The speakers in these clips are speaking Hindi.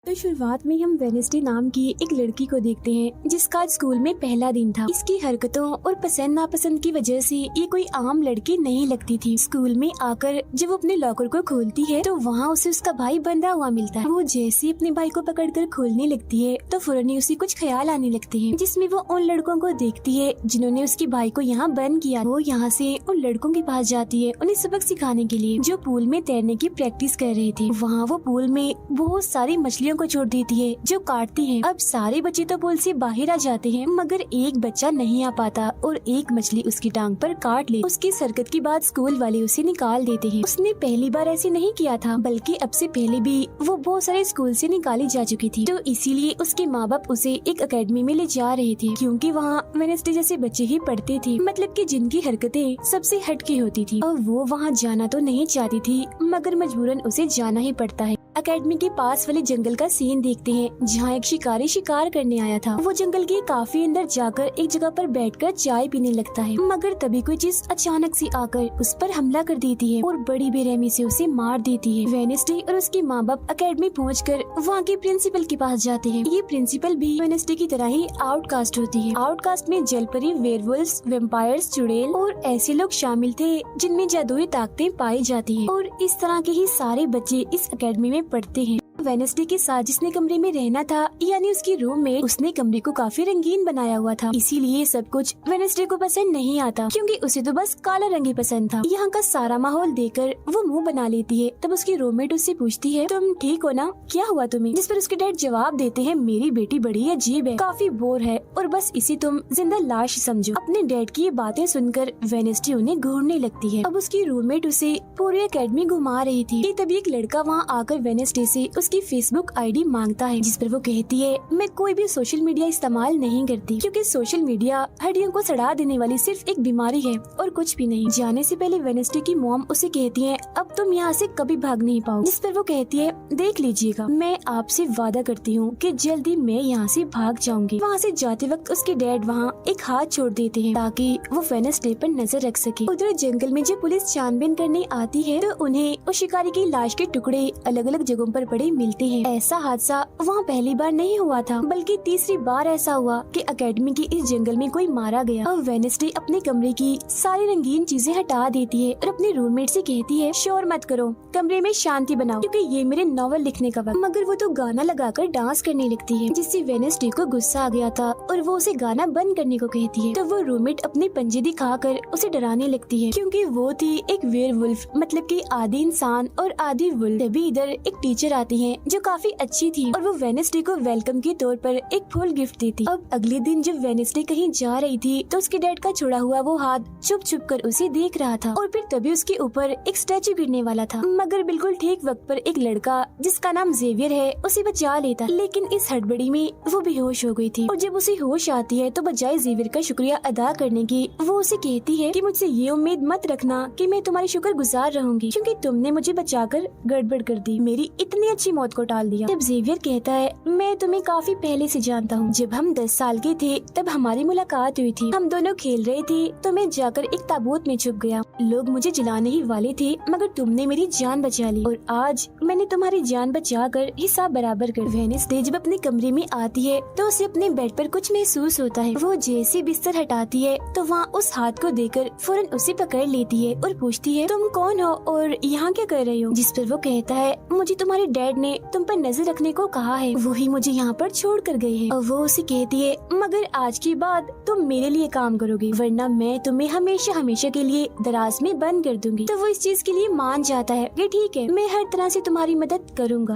तो शुरुआत में हम वेनेसडे नाम की एक लड़की को देखते हैं जिसका आज स्कूल में पहला दिन था। इसकी हरकतों और पसंद नापसंद की वजह से ये कोई आम लड़की नहीं लगती थी। स्कूल में आकर जब वो अपने लॉकर को खोलती है तो वहाँ उसे उसका भाई बंधा हुआ मिलता है। वो जैसे अपने भाई को पकड़कर खोलने लगती है तो फौरन ही उसे कुछ ख्याल आने लगते हैं, जिसमें वो उन लड़कों को देखती है जिन्होंने उसके भाई को यहाँ बंद किया। वो यहाँ से उन लड़कों के पास जाती है उन्हें सबक सिखाने के लिए, जो पूल में तैरने की प्रैक्टिस कर रहे थे। वहाँ वो पूल में बहुत सारी मछलियों को छोड़ देती है जो काटती हैं। अब सारे बच्चे तो पूल से बाहर आ जाते हैं मगर एक बच्चा नहीं आ पाता और एक मछली उसकी टांग पर काट ले। उसकी हरकत के बाद स्कूल वाले उसे निकाल देते हैं। उसने पहली बार ऐसे नहीं किया था, बल्कि अब से पहले भी वो बहुत सारे स्कूल से निकाली जा चुकी थी। तो इसीलिए उसके माँ बाप उसे एक एकेडमी में ले जा रहे थे, क्योंकि वहाँ वेनेसडे जैसे बच्चे ही पढ़ते थे, मतलब कि जिनकी हरकतें सबसे हटके होती थी। और वो वहाँ जाना तो नहीं चाहती थी मगर मजबूरन उसे जाना ही पड़ता है। एकेडमी के पास वाले जंगल का सीन देखते हैं जहाँ एक शिकारी शिकार करने आया था। वो जंगल के काफी अंदर जाकर एक जगह पर बैठकर चाय पीने लगता है, मगर तभी कोई चीज अचानक से आकर उस पर हमला कर देती है और बड़ी बेरहमी से उसे मार देती है। वेनेसडे और उसके माँ बाप एकेडमी पहुंचकर वहाँ के प्रिंसिपल के पास जाते हैं। ये प्रिंसिपल भी वेनेसडे की तरह ही आउटकास्ट होती है। आउटकास्ट में जलपरी, वेयरवुल्व्स, वेम्पायर्स, चुड़ैल और ऐसे लोग शामिल थे जिनमें जादुई ताकतें पाई जाती है। और इस तरह के ही सारे बच्चे इस एकेडमी में पढ़ते हैं। वेनेसडे के साथ जिसने कमरे में रहना था, यानी उसकी रूममेट, उसने कमरे को काफी रंगीन बनाया हुआ था। इसीलिए सब कुछ वेनेसडे को पसंद नहीं आता, क्योंकि उसे तो बस काला रंग ही पसंद था। यहाँ का सारा माहौल देखकर वो मुंह बना लेती है। तब उसकी रूममेट उससे पूछती है, तुम ठीक हो ना, क्या हुआ तुम्हें? जिस पर उसके डैड जवाब देते हैं, मेरी बेटी बड़ी अजीब है, काफी बोर है और बस इसी तुम जिंदा लाश समझो। अपने डैड की ये बातें सुनकर वेनेसडे उन्हें घूरने लगती है। अब उसकी रूममेट उसे पूरी एकेडमी घुमा रही थी कि तभी एक लड़का वहाँ आकर वेनेसडे से उसकी फेसबुक आईडी मांगता है, जिस पर वो कहती है, मैं कोई भी सोशल मीडिया इस्तेमाल नहीं करती, क्योंकि सोशल मीडिया हड्डियों को सड़ा देने वाली सिर्फ एक बीमारी है और कुछ भी नहीं। जाने से पहले वेनेसडे की मॉम उसे कहती है, अब तुम यहाँ से कभी भाग नहीं पाओ। जिस पर वो कहती है, देख लीजिएगा, मैं आपसे वादा करती हूँ कि जल्दी मैं यहाँ से भाग जाऊंगी। वहाँ से जाते वक्त उसके डैड वहाँ एक हाथ छोड़ देते हैं ताकि वो वेनेसडे पर नजर रख सके। उधर जंगल में जब पुलिस छानबीन करने आती है तो उन्हें उस शिकारी की लाश के टुकड़े अलग अलग जगहों पर पड़े मिलते हैं। ऐसा हादसा वहाँ पहली बार नहीं हुआ था, बल्कि तीसरी बार ऐसा हुआ कि एकेडमी के इस जंगल में कोई मारा गया। और वेनेसडे अपने कमरे की सारी रंगीन चीजें हटा देती है और अपने रूममेट से कहती है, शोर मत करो, कमरे में शांति बनाओ, क्योंकि ये मेरे नॉवल लिखने का वक्त। मगर वो तो गाना लगाकर डांस करने लगती है, जिससे वेनेसडे को गुस्सा आ गया था और वो उसे गाना बंद करने को कहती है। तो वो रूममेट अपने पंजे दिखाकर उसे डराने लगती है, क्योंकि वो थी एक वेयरवुल्फ, मतलब कि आधी इंसान और आधी वुल्फ। तभी इधर एक टीचर आती है जो काफी अच्छी थी और वो वेनेसडे को वेलकम के तौर पर एक फूल गिफ्ट देती। अब अगले दिन जब वेनेसडे कहीं जा रही थी तो उसके डैड का छुड़ा हुआ वो हाथ छुप छुप कर उसे देख रहा था और फिर तभी उसके ऊपर एक स्टैचू गिरने वाला था, मगर बिल्कुल ठीक वक्त पर एक लड़का जिसका नाम जेवियर है उसे बचा लेता। लेकिन इस हड़बड़ी में वो बेहोश हो गई थी और जब उसे होश आती है तो बजाय जेवियर का शुक्रिया अदा करने की वो उसे कहती है कि मुझसे ये उम्मीद मत रखना कि मैं तुम्हारी शुक्रगुजार रहूंगी, क्योंकि तुमने मुझे बचाकर गड़बड़ कर दी, मेरी इतनी अच्छी मौत को टाल दिया। तब जेवियर कहता है, मैं तुम्हें काफी पहले से जानता हूँ। जब हम 10 साल के थे तब हमारी मुलाकात हुई थी। हम दोनों खेल रहे थे तो मैं जाकर एक ताबूत में छुप गया। लोग मुझे जलाने ही वाले थे मगर तुमने मेरी जान बचा ली और आज मैंने तुम्हारी जान बचाकर हिसाब बराबर कर। वेनेसडे जब अपने कमरे में आती है तो उसे अपने बेड पर कुछ महसूस होता है। वो जैसे बिस्तर हटाती है तो वहाँ उस हाथ को देखकर फौरन उसे पकड़ लेती है और पूछती है, तुम कौन हो और यहाँ क्या कर रही हो? जिस पर वो कहता है, मुझे तुम्हारे डैड ने तुम पर नजर रखने को कहा है, वही मुझे यहाँ पर छोड़ कर गए हैं। और वो उसे कहती है, मगर आज के बाद तुम मेरे लिए काम करोगी, वरना मैं तुम्हें हमेशा हमेशा के लिए दराज में बंद कर दूंगी। तो वो इस चीज के लिए मान जाता है कि ठीक है, मैं हर तरह से तुम्हारी मदद करूँगा।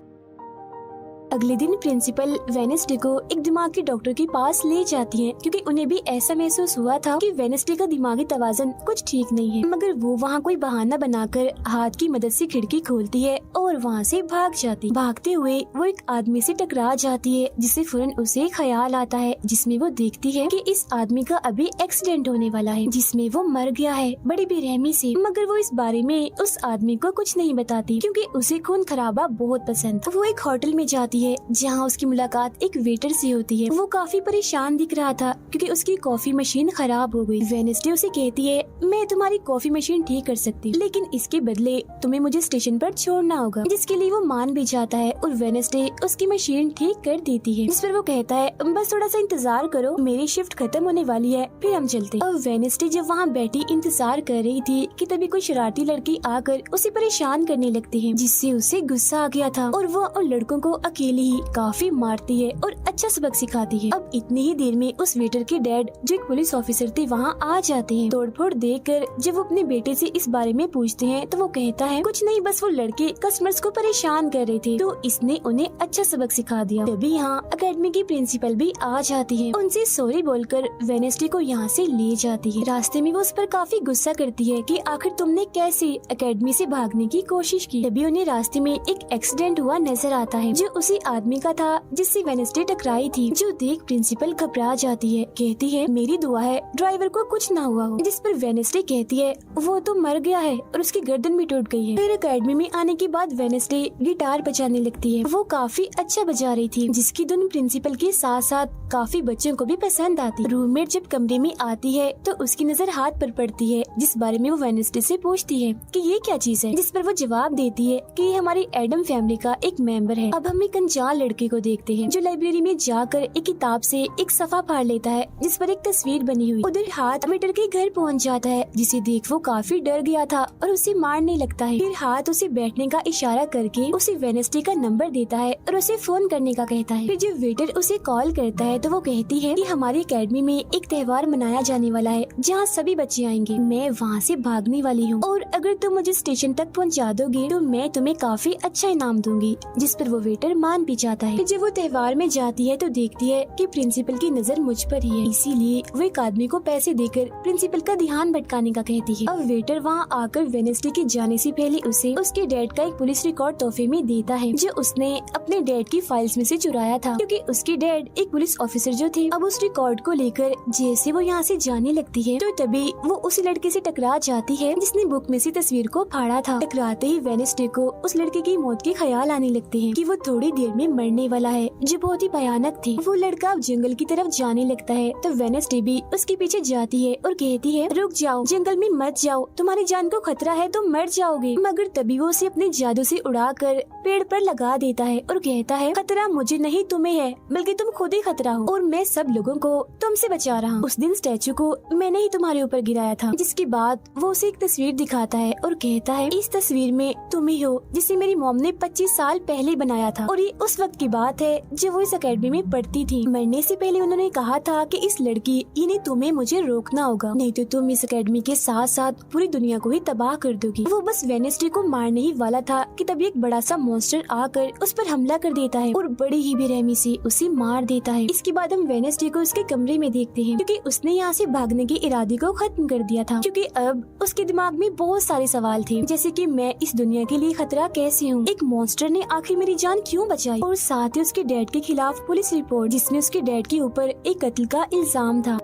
अगले दिन प्रिंसिपल वेनेसडे को एक दिमाग के डॉक्टर के पास ले जाती है, क्योंकि उन्हें भी ऐसा महसूस हुआ था कि वेनेसडे का दिमागी तवाज़ुन कुछ ठीक नहीं है। मगर वो वहाँ कोई बहाना बनाकर हाथ की मदद से खिड़की खोलती है और वहाँ से भाग जाती। भागते हुए वो एक आदमी से टकरा जाती है, जिससे फौरन उसे ख्याल आता है, जिसमें वो देखती है कि इस आदमी का अभी एक्सीडेंट होने वाला है, जिसमें वो मर गया है बड़ी बेरहमी से। मगर वो इस बारे में उस आदमी को कुछ नहीं बताती, क्योंकि उसे खून खराबा बहुत पसंद। वो एक होटल में जाती जाती है जहाँ उसकी मुलाकात एक वेटर से होती है। वो काफी परेशान दिख रहा था क्योंकि उसकी कॉफी मशीन खराब हो गई। वेडनेसडे उसे कहती है, मैं तुम्हारी कॉफी मशीन ठीक कर सकती, लेकिन इसके बदले तुम्हें मुझे स्टेशन पर छोड़ना होगा, जिसके लिए वो मान भी जाता है और वेडनेसडे उसकी मशीन ठीक कर देती है। जिस पर वो कहता है, बस थोड़ा सा इंतजार करो, मेरी शिफ्ट खत्म होने वाली है, फिर हम चलते हैं। और वेडनेसडे जब वहाँ बैठी इंतजार कर रही थी कि तभी कोई शरारती लड़की आकर उसे परेशान करने लगती है, जिससे उसे गुस्सा आ गया था और वो उन लड़कों को अकेले ही काफी मारती है और अच्छा सबक सिखाती है। अब इतनी ही देर में उस वेटर के डैड, जो एक पुलिस ऑफिसर थे, वहाँ आ जाते हैं। तोड़फोड़ देखकर जब वो अपने बेटे से इस बारे में पूछते हैं तो वो कहता है, कुछ नहीं, बस वो लड़के कस्टमर्स को परेशान कर रहे थे तो इसने उन्हें अच्छा सबक सिखा दिया। तभी यहाँ अकेडमी की प्रिंसिपल भी आ जाती है, उनसे सॉरी बोलकर वेडनेसडे को यहाँ से ले जाती है। रास्ते में वो उस पर काफी गुस्सा करती है कि आखिर तुमने कैसे अकेडमी से भागने की कोशिश की। तभी उन्हें रास्ते में एक एक्सीडेंट हुआ नजर आता है, जो उसी आदमी का था जिससे वेडनेसडे टकराई थी, जो देख प्रिंसिपल घबरा जाती है। कहती है, मेरी दुआ है ड्राइवर को कुछ ना हुआ हो। जिस पर वेडनेसडे कहती है, वो तो मर गया है और उसकी गर्दन भी टूट गई है। फिर अकेडमी में आने के बाद वेडनेसडे गिटार बजाने लगती है। वो काफी अच्छा बजा रही थी, जिसकी धुन प्रिंसिपल के साथ साथ काफी बच्चों को भी पसंद आती। रूममेट जब कमरे में आती है तो उसकी नजर हाथ पर पड़ती है, जिस बारे में वो वेडनेसडे से पूछती है कि ये क्या चीज है, जिस पर वो जवाब देती है कि ये हमारी एडम फैमिली का एक मेंबर है। अब हम एक अनजान लड़के को देखते हैं जो लाइब्रेरी में जाकर एक किताब से एक सफा फाड़ लेता है जिस पर एक तस्वीर बनी हुई। उधर हाथ वेटर के घर पहुंच जाता है, जिसे देख वो काफी डर गया था और उसे मारने लगता है। फिर हाथ उसे बैठने का इशारा करके उसे वेडनेसडे का नंबर देता है और उसे फोन करने का कहता है। फिर जब वेटर उसे कॉल करता है तो वो कहती है कि हमारी अकेडमी में एक त्योहार मनाया जाने वाला है जहाँ सभी बच्चे आएंगे, मैं वहाँ से भागने वाली हूँ और अगर तुम मुझे स्टेशन तक पहुँचा दोगे तो मैं तुम्हें काफी अच्छा इनाम दूंगी। जिस पर वो वेटर मान भी जाता है। जब वो त्योहार में जाती है तो देखती है कि प्रिंसिपल की नजर मुझ पर ही है, इसीलिए वो एक आदमी को पैसे देकर प्रिंसिपल का ध्यान भटकाने का कहती है। अब वेटर वहाँ आकर वेडनेसडे के जाने से पहले उसे उसके डैड का एक पुलिस रिकॉर्ड तोहफे में देता है, जो उसने अपने डैड की फाइल्स में से चुराया था, क्योंकि उसके डैड एक पुलिस ऑफिसर जो थे। अब उस रिकॉर्ड को लेकर जैसे वो यहाँ से जाने लगती है तो तभी वो उस लड़के से टकरा जाती है जिसने बुक में से तस्वीर को फाड़ा था। टकराते ही वेडनेसडे को उस लड़के की मौत के ख्याल आने लगते हैं कि वो थोड़ी देर में मरने वाला है, जो बहुत ही भयानक थी। वो लड़का अब जंगल की तरफ जाने लगता है तो वेडनेसडे भी उसके पीछे जाती है और कहती है, रुक जाओ, जंगल में मत जाओ, तुम्हारी जान को खतरा है, तुम मर जाओगे। मगर तभी वो उसे अपने जादू से उड़ाकर पेड़ पर लगा देता है और कहता है, खतरा मुझे नहीं तुम्हें है, बल्कि तुम खुद ही खतरा हो और मैं सब लोगों को तुमसे बचा रहा हूँ। उस दिन स्टैचू को मैंने ही तुम्हारे ऊपर गिराया था। जिसके बाद वो उसे एक तस्वीर दिखाता है और कहता है, इस तस्वीर में तुम ही हो जिसे मेरी मॉम ने 25 साल पहले बनाया था और ये उस वक्त की बात है जब वो इस अकेडमी में पढ़ती थी। मरने से पहले उन्होंने कहा था कि इस लड़की इन्हें तुम्हें मुझे रोकना होगा, नहीं तो तुम इस अकेडमी के साथ साथ पूरी दुनिया को ही तबाह कर दोगी। वो बस वेडनेसडे को मारने ही वाला था कि तभी एक बड़ा सा मॉन्स्टर आकर उस पर हमला कर देता है और बड़ी ही बेरहमी से उसे मार देता है। इसके बाद हम वेडनेसडे को उसके कमरे में देखते हैं, क्योंकि उसने यहाँ से भागने के इरादे को खत्म कर दिया था, क्योंकि अब उसके दिमाग में बहुत सारे सवाल थे, जैसे कि मैं इस दुनिया के लिए खतरा कैसे हूँ, एक मॉन्स्टर ने आखिर मेरी जान क्यों बचाई, और साथ ही उसके डैड के खिलाफ पुलिस रिपोर्ट जिसमें उसके डैड के ऊपर एक कत्ल का इल्जाम था।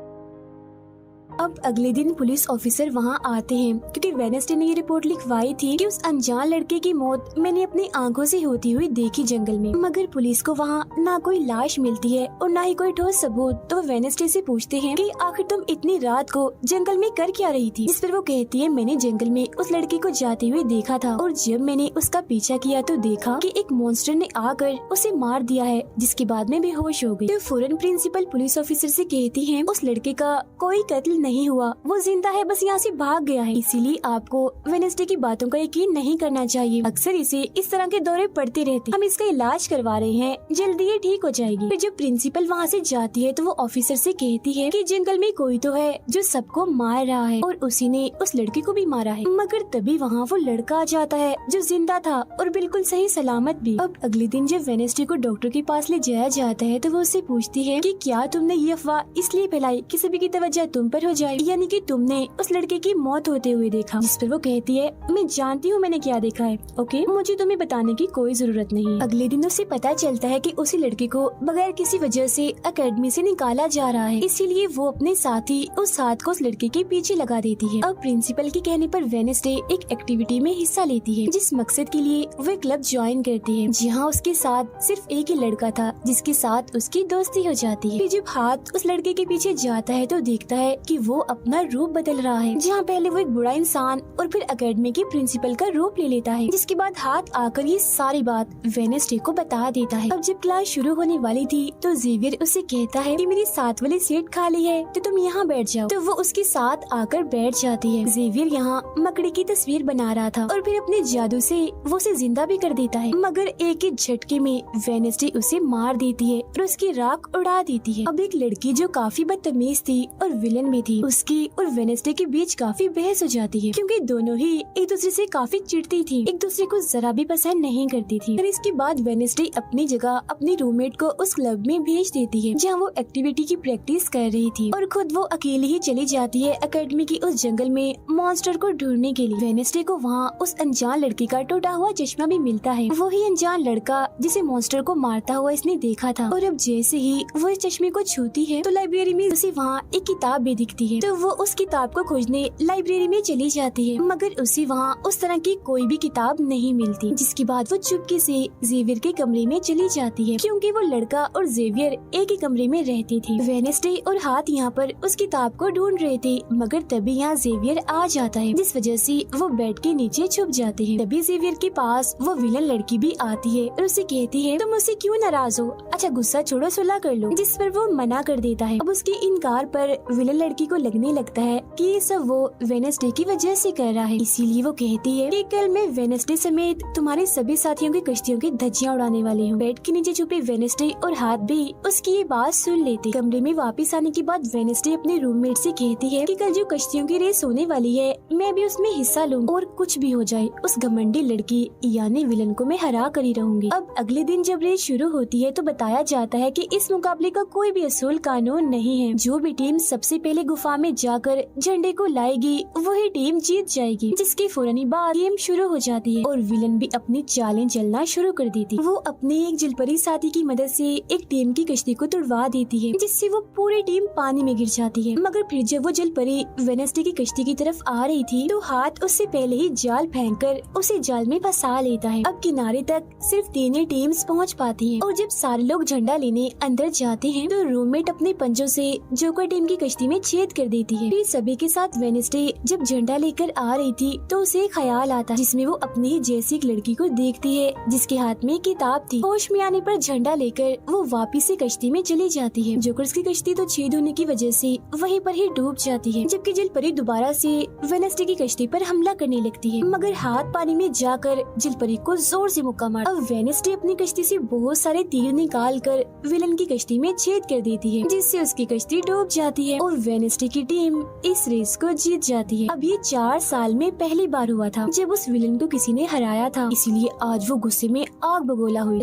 अब अगले दिन पुलिस ऑफिसर वहाँ आते हैं, क्योंकि वेडनेसडे ने ये रिपोर्ट लिखवाई थी कि उस अनजान लड़के की मौत मैंने अपनी आंखों से होती हुई देखी जंगल में। मगर पुलिस को वहाँ ना कोई लाश मिलती है और ना ही कोई ठोस सबूत। तो वो वेडनेसडे से पूछते हैं कि आखिर तुम इतनी रात को जंगल में कर क्या रही थी, जिस पर वो कहती है, मैंने जंगल में उस लड़के को जाते हुए देखा था और जब मैंने उसका पीछा किया तो देखा कि एक मॉन्स्टर ने आकर उसे मार दिया है, जिसके बाद मैं बेहोश हो गई। तो फौरन प्रिंसिपल पुलिस ऑफिसर से कहती है, उस लड़के का कोई कत्ल नहीं हुआ, वो जिंदा है, बस यहाँ से भाग गया है, इसीलिए आपको वेडनेसडे की बातों का यकीन नहीं करना चाहिए। अक्सर इसे इस तरह के दौरे पड़ते रहते, हम इसका इलाज करवा रहे हैं, जल्दी ये ठीक हो जाएगी। फिर जब प्रिंसिपल वहाँ से जाती है तो वो ऑफिसर से कहती है कि जंगल में कोई तो है जो सबको मार रहा है और उसी ने उस लड़की को भी मारा है। मगर तभी वहाँ वो लड़का आ जाता है जो जिंदा था और बिल्कुल सही सलामत भी। अब अगले दिन जब वेडनेसडे को डॉक्टर के पास ले जाया जाता है तो वो उससे पूछती है कि क्या तुमने ये अफवाह इसलिए फैलाई कि सभी की तवज्जो तुम पर हो जाए। यानी कि तुमने उस लड़के की मौत होते हुए देखा। जिस पर वो कहती है मैं जानती हूँ मैंने क्या देखा है, ओके मुझे तुम्हें बताने की कोई जरूरत नहीं। अगले दिन उसे पता चलता है कि उसी लड़के को बगैर किसी वजह से एकेडमी से निकाला जा रहा है, इसीलिए वो अपने साथी उस हाथ को उस लड़के के पीछे लगा देती है। अब प्रिंसिपल के कहने पर वेडनेसडे एक एक्टिविटी में हिस्सा लेती है, जिस मकसद के लिए वो क्लब ज्वाइन करती है, जहाँ उसके साथ सिर्फ एक ही लड़का था जिसके साथ उसकी दोस्ती हो जाती है। फिर जब हाथ उस लड़के के पीछे जाता है तो देखता है कि वो अपना रूप बदल रहा है, जहाँ पहले वो एक बुरा इंसान और फिर एकेडमी के प्रिंसिपल का रूप ले लेता है। जिसके बाद हाथ आकर ये सारी बात वेडनेसडे को बता देता है। अब जब क्लास शुरू होने वाली थी तो जेवियर उससे कहता है कि मेरी साथ वाली सीट खाली है तो तुम यहाँ बैठ जाओ, तो वो उसके साथ आकर बैठ जाती है। जेवियर यहाँ मकड़ी की तस्वीर बना रहा था और फिर अपने जादू से वो उसे जिंदा भी कर देता है, मगर एक ही झटके में वेडनेसडे उसे मार देती है और उसकी राख उड़ा देती है। अब एक लड़की जो काफी बदतमीज थी और विलन भी थी, उसकी और वेडनेसडे के बीच काफी बहस हो जाती है, क्योंकि दोनों ही एक दूसरे से काफी चिढ़ती थी, एक दूसरे को जरा भी पसंद नहीं करती थी। और इसके बाद वेडनेसडे अपनी जगह अपनी रूममेट को उस क्लब में भेज देती है जहाँ वो एक्टिविटी की प्रैक्टिस कर रही थी, और खुद वो अकेली ही चली जाती है एकेडमी की उस जंगल में मॉन्स्टर को ढूंढने के लिए। वेडनेसडे को वहाँ उस अनजान लड़की का टूटा हुआ चश्मा भी मिलता है, वही अनजान लड़का जिसे मॉन्स्टर को मारता हुआ इसने देखा था। और अब जैसे ही वो इस चश्मे को छूती है तो लाइब्रेरी में उसे वहाँ एक किताब भी दिखती है, तो वो उस किताब को खोजने लाइब्रेरी में चली जाती है, मगर उसे वहाँ उस तरह की कोई भी किताब नहीं मिलती। जिसके बाद वो चुपके से जेवियर के कमरे में चली जाती है, क्योंकि वो लड़का और जेवियर एक ही कमरे में रहती थी। वेडनेसडे और हाथ यहाँ पर उस किताब को ढूंढ रहे थे, मगर तभी यहाँ जेवियर आ जाता है, जिस वजह से वो बेड के नीचे छुप जाते हैं। तभी जेवियर के पास वो विलन लड़की भी आती है और उसे कहती है तुम मुझसे क्यों नाराज हो, अच्छा गुस्सा छोड़ो सुलह कर लो, जिस पर वो मना कर देता है। अब उसके इनकार पर विलन लड़की को लगने लगता है कि ये सब वो वेडनेसडे की वजह से कर रहा है, इसीलिए वो कहती है कि कल मैं वेडनेसडे समेत तुम्हारे सभी साथियों की कश्तियों की धज्जियां उड़ाने वाली हूँ। बेड के नीचे छुपे वेडनेसडे और हाथ भी उसकी ये बात सुन लेते। कमरे में वापस आने के बाद वेडनेसडे अपने रूममेट से कहती है कि कल जो कश्तियों की रेस होने वाली है मैं भी उसमें हिस्सा लूँ, और कुछ भी हो जाए उस घमंडी लड़की यानी विलन को मैं हरा कर ही रहूंगी। अब अगले दिन जब रेस शुरू होती है तो बताया जाता है कि इस मुकाबले का कोई भी असूल कानून नहीं है, जो भी टीम सबसे पहले गुफा में जाकर झंडे को लाएगी वही टीम जीत जाएगी। जिसके फौरन बाद गेम शुरू हो जाती है और विलन भी अपनी चालें चलना शुरू कर देती। वो अपने एक जलपरी साथी की मदद से एक टीम की कश्ती को तुड़वा देती है, जिससे वो पूरी टीम पानी में गिर जाती है। मगर फिर जब वो जलपरी वेडनेसडे की कश्ती की तरफ आ रही थी तो हाथ उससे पहले ही जाल फेंककर उसे जाल में फंसा लेता है। अब किनारे तक सिर्फ 3 ही टीम्स पहुंच पाती हैं, और जब सारे लोग झंडा लेने अंदर जाते हैं तो रूममेट अपने पंजों से जोकर टीम की कश्ती में छेद कर देती है। फिर सभी के साथ वेडनेसडे जब झंडा लेकर आ रही थी तो उसे ख्याल आता है, जिसमें वो अपनी ही जैसी एक लड़की को देखती है जिसके हाथ में किताब थी। होश में आने पर झंडा लेकर वो वापिस से कश्ती में चली जाती है। जोकर्स की कश्ती तो छेद होने की वजह से वहीं पर ही डूब जाती है, जबकि जलपरी दोबारा से वेडनेसडे की कश्ती पर हमला करने लगती है, मगर हाथ पानी में जाकर जलपरी को जोर से मुक्का मार। अब वेडनेसडे अपनी कश्ती से बहुत सारे तीर निकाल कर विलन की कश्ती में छेद कर देती है, जिससे उसकी कश्ती डूब जाती है और वेडनेसडे की टीम इस रेस को जीत जाती है। अब ये 4 साल में पहली बार हुआ था जब उस विलन को किसी ने हराया था, इसीलिए आज वो गुस्से में आग बगोला हुई।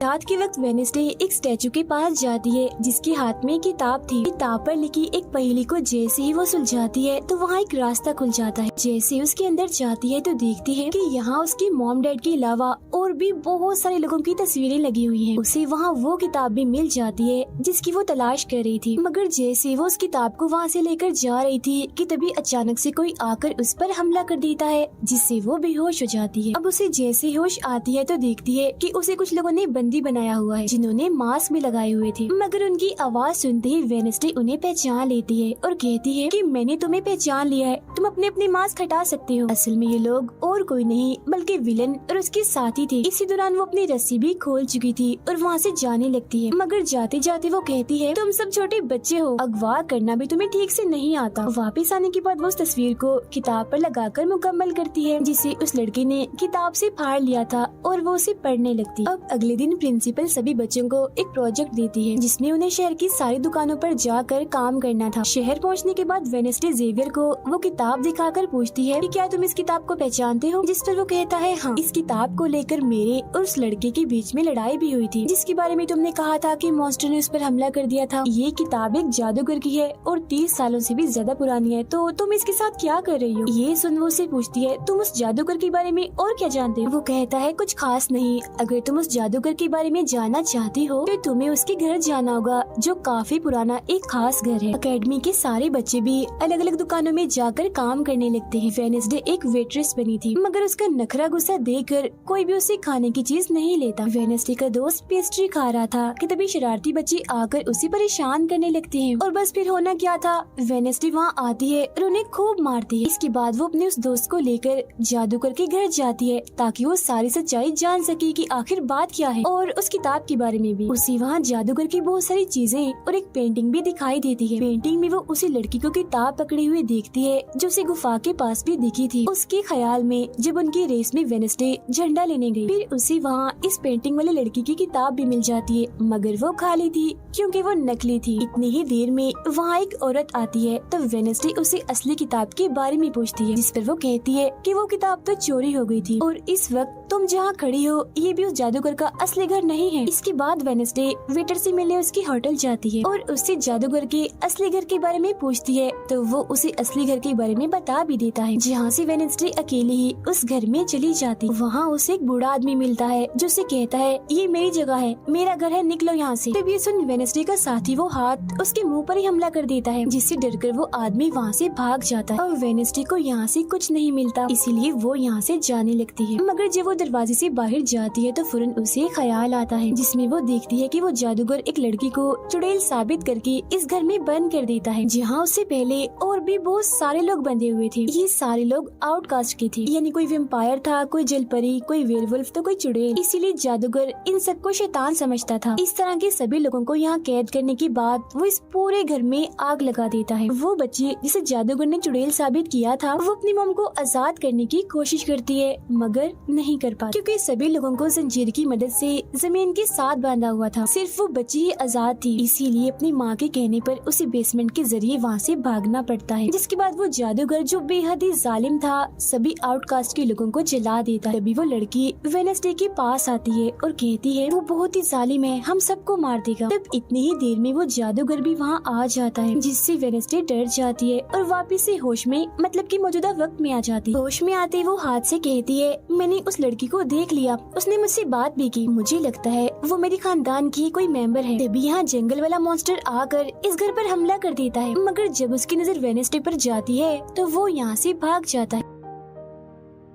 रात के वक्त वेडनेसडे एक स्टैचू के पास जाती है जिसके हाथ में किताब थी। किताब पर लिखी एक पहेली को जैसे ही वो सुलझाती है तो वहाँ एक रास्ता खुल जाता है। जैसे उसके अंदर जाती है तो देखती है कि यहाँ उसके मॉम डैड के अलावा और भी बहुत सारे लोगों की तस्वीरें लगी हुई हैं। उसे वहाँ वो किताब भी मिल जाती है जिसकी वो तलाश कर रही थी, मगर जैसे वो उस किताब को वहाँ से लेकर जा रही थी कि तभी अचानक से कोई आकर उस पर हमला कर देता है, जिससे वो बेहोश हो जाती है। अब उसे जैसे होश आती है तो देखती है कि उसे कुछ लोगों ने बंदी बनाया हुआ है, जिन्होंने मास्क भी लगाए हुए थे, मगर उनकी आवाज सुनते ही वेडनेसडे उन्हें पहचान लेती है और कहती है कि मैंने तुम्हें पहचान लिया है, तुम अपने अपने मास्क हटा सकते हो। असल में ये लोग और कोई नहीं बल्कि विलन और उसके साथी थे। इसी दौरान वो अपनी रस्सी भी खोल चुकी थी और वहाँ से जाने लगती है, मगर जाते जाते वो कहती है तुम सब छोटे बच्चे हो, अगवा करना भी तुम्हें ठीक से नहीं आता। वापस आने के बाद वो उस तस्वीर को किताब पर लगाकर मुकम्मल करती है जिसे उस लड़के ने किताब से फाड़ लिया था और वो उसे पढ़ने लगती। अब अगले दिन प्रिंसिपल सभी बच्चों को एक प्रोजेक्ट देती है जिसमें उन्हें शहर की सारी दुकानों पर जाकर काम करना था। शहर पहुंचने के बाद वेडनेसडे जेवियर को वो किताब दिखाकर पूछती है कि क्या तुम इस किताब को पहचानते हो, जिस पर वो कहता है हाँ, इस किताब को लेकर मेरे और उस लड़के के बीच में लड़ाई भी हुई थी, जिसके बारे में तुमने कहा था कि मॉन्स्टर ने उस पर हमला कर दिया था। ये किताब एक जादूगर की है और 30 सालों से भी ज्यादा पुरानी है, तो तुम इसके साथ क्या कर रही हो? ये सुन वो उससे पूछती है, तुम उस जादूगर के बारे में और क्या जानते हो? वो कहता है, कुछ खास नहीं। अगर तुम उस जादूगर के बारे में जानना चाहती हो तो तुम्हें उसके घर जाना होगा, जो काफी पुराना एक खास घर है। अकेडमी के सारे बच्चे भी अलग अलग दुकानों में जाकर काम करने लगते हैं। वेडनेसडे एक वेट्रेस बनी थी, मगर उसका नखरा गुस्सा देखकर कोई भी उसे खाने की चीज नहीं लेता। वेडनेसडे का दोस्त पेस्ट्री खा रहा था कि तभी शरारती बच्चे आकर उसे परेशान करने लगते हैं। और बस फिर होना क्या था, वेडनेसडे वहाँ आती है और उन्हें खूब मारती है। इसके बाद वो अपने उस दोस्त को लेकर जादूगर के घर जाती है ताकि वो सारी सच्चाई जान सके कि आखिर बात क्या है, और उस किताब के बारे में भी। उसे वहाँ जादूगर की बहुत सारी चीजें और एक पेंटिंग भी दिखाई देती है। पेंटिंग में वो उसी लड़की को किताब पकड़ी हुई देखती है जो उसे गुफा के पास भी दिखी थी। उसके ख्याल में जब उनकी रेस में वेडनेसडे झंडा लेने गई, फिर उसे वहाँ इस पेंटिंग वाले लड़की की किताब भी मिल जाती है, मगर वो खाली थी क्योंकि वो नकली थी। इतनी ही देर में वहाँ एक औरत आती है तो वेडनेसडे उसे असली किताब के बारे में पूछती है, जिस पर वो कहती है कि वो किताब तो चोरी हो गई थी और इस वक्त तुम जहाँ खड़ी हो ये भी उस जादूगर का असली घर नहीं है। इसके बाद वेडनेसडे वेटर से मिलने उसकी होटल जाती है और उससे जादूगर के असली घर के बारे में पूछती है, तो वो उसे असली घर के बारे में बता भी देता है, जहाँ से वेडनेसडे अकेले ही उस घर में चली जाती। वहाँ उसे एक बूढ़ा आदमी मिलता है जो उसे कहता है, ये मेरी जगह है, मेरा घर है, निकलो यहाँ से। तब ये सुन वेडनेसडे का साथी वो हाथ उसके मुंह पर ही हमला कर देता है, जिससे डरकर वो आदमी वहाँ से भाग जाता है। और वेडनेसडे को यहाँ से कुछ नहीं मिलता, इसीलिए वो यहाँ से जाने लगती है। मगर जब वो दरवाजे से बाहर जाती है तो फौरन उसे ख्याल आता है, जिसमें वो देखती है कि वो जादूगर एक लड़की को चुड़ैल साबित करके इस घर में बंद कर देता है, जहाँ उससे पहले और भी बहुत सारे लोग बंधे हुए थे। ये सारे लोग आउटकास्ट के थे, यानी कोई वेम्पायर था, कोई जलपरी, कोई वेयरवुल्फ तो कोई चुड़ैल। इसीलिए जादूगर इन सबको शैतान समझता था। इस तरह के सभी लोगों को यहाँ कैद करने के बाद वो इस पूरे घर में आग लगा देता है। वो बच्ची जिसे जादूगर ने चुड़ैल साबित किया था, वो अपनी मॉम को आजाद करने की कोशिश करती है, मगर नहीं कर पाती, क्योंकि सभी लोगों को जंजीर की मदद से जमीन के साथ बांधा हुआ था। सिर्फ वो बच्ची ही आजाद थी, इसीलिए अपनी माँ के कहने पर उसे बेसमेंट के जरिए वहाँ से भागना पड़ता है। जिसके बाद वो जादूगर जो बेहद ही जालिम था सभी आउटकास्ट के लोगों को जला देता है। तभी वो लड़की वेडनेसडे के पास आती है और कहती है, वो बहुत ही जालिम है, हम सबको मार देगा। तब इतनी ही देर में वो जादूगर भी वहाँ आ जाता है, जिससे वेडनेसडे डर जाती है और वापिस से होश में, मतलब कि मौजूदा वक्त में आ जाती है। होश में आते वो हाथ से कहती है, मैंने उस लड़की को देख लिया, उसने मुझसे बात भी की, मुझे लगता है वो मेरे खानदान की कोई मेंबर है। तभी यहाँ जंगल वाला मॉन्स्टर आकर इस घर पर हमला कर देता है, मगर जब उसकी नजर वेडनेसडे पर जाती है तो वो यहाँ से भाग जाता है।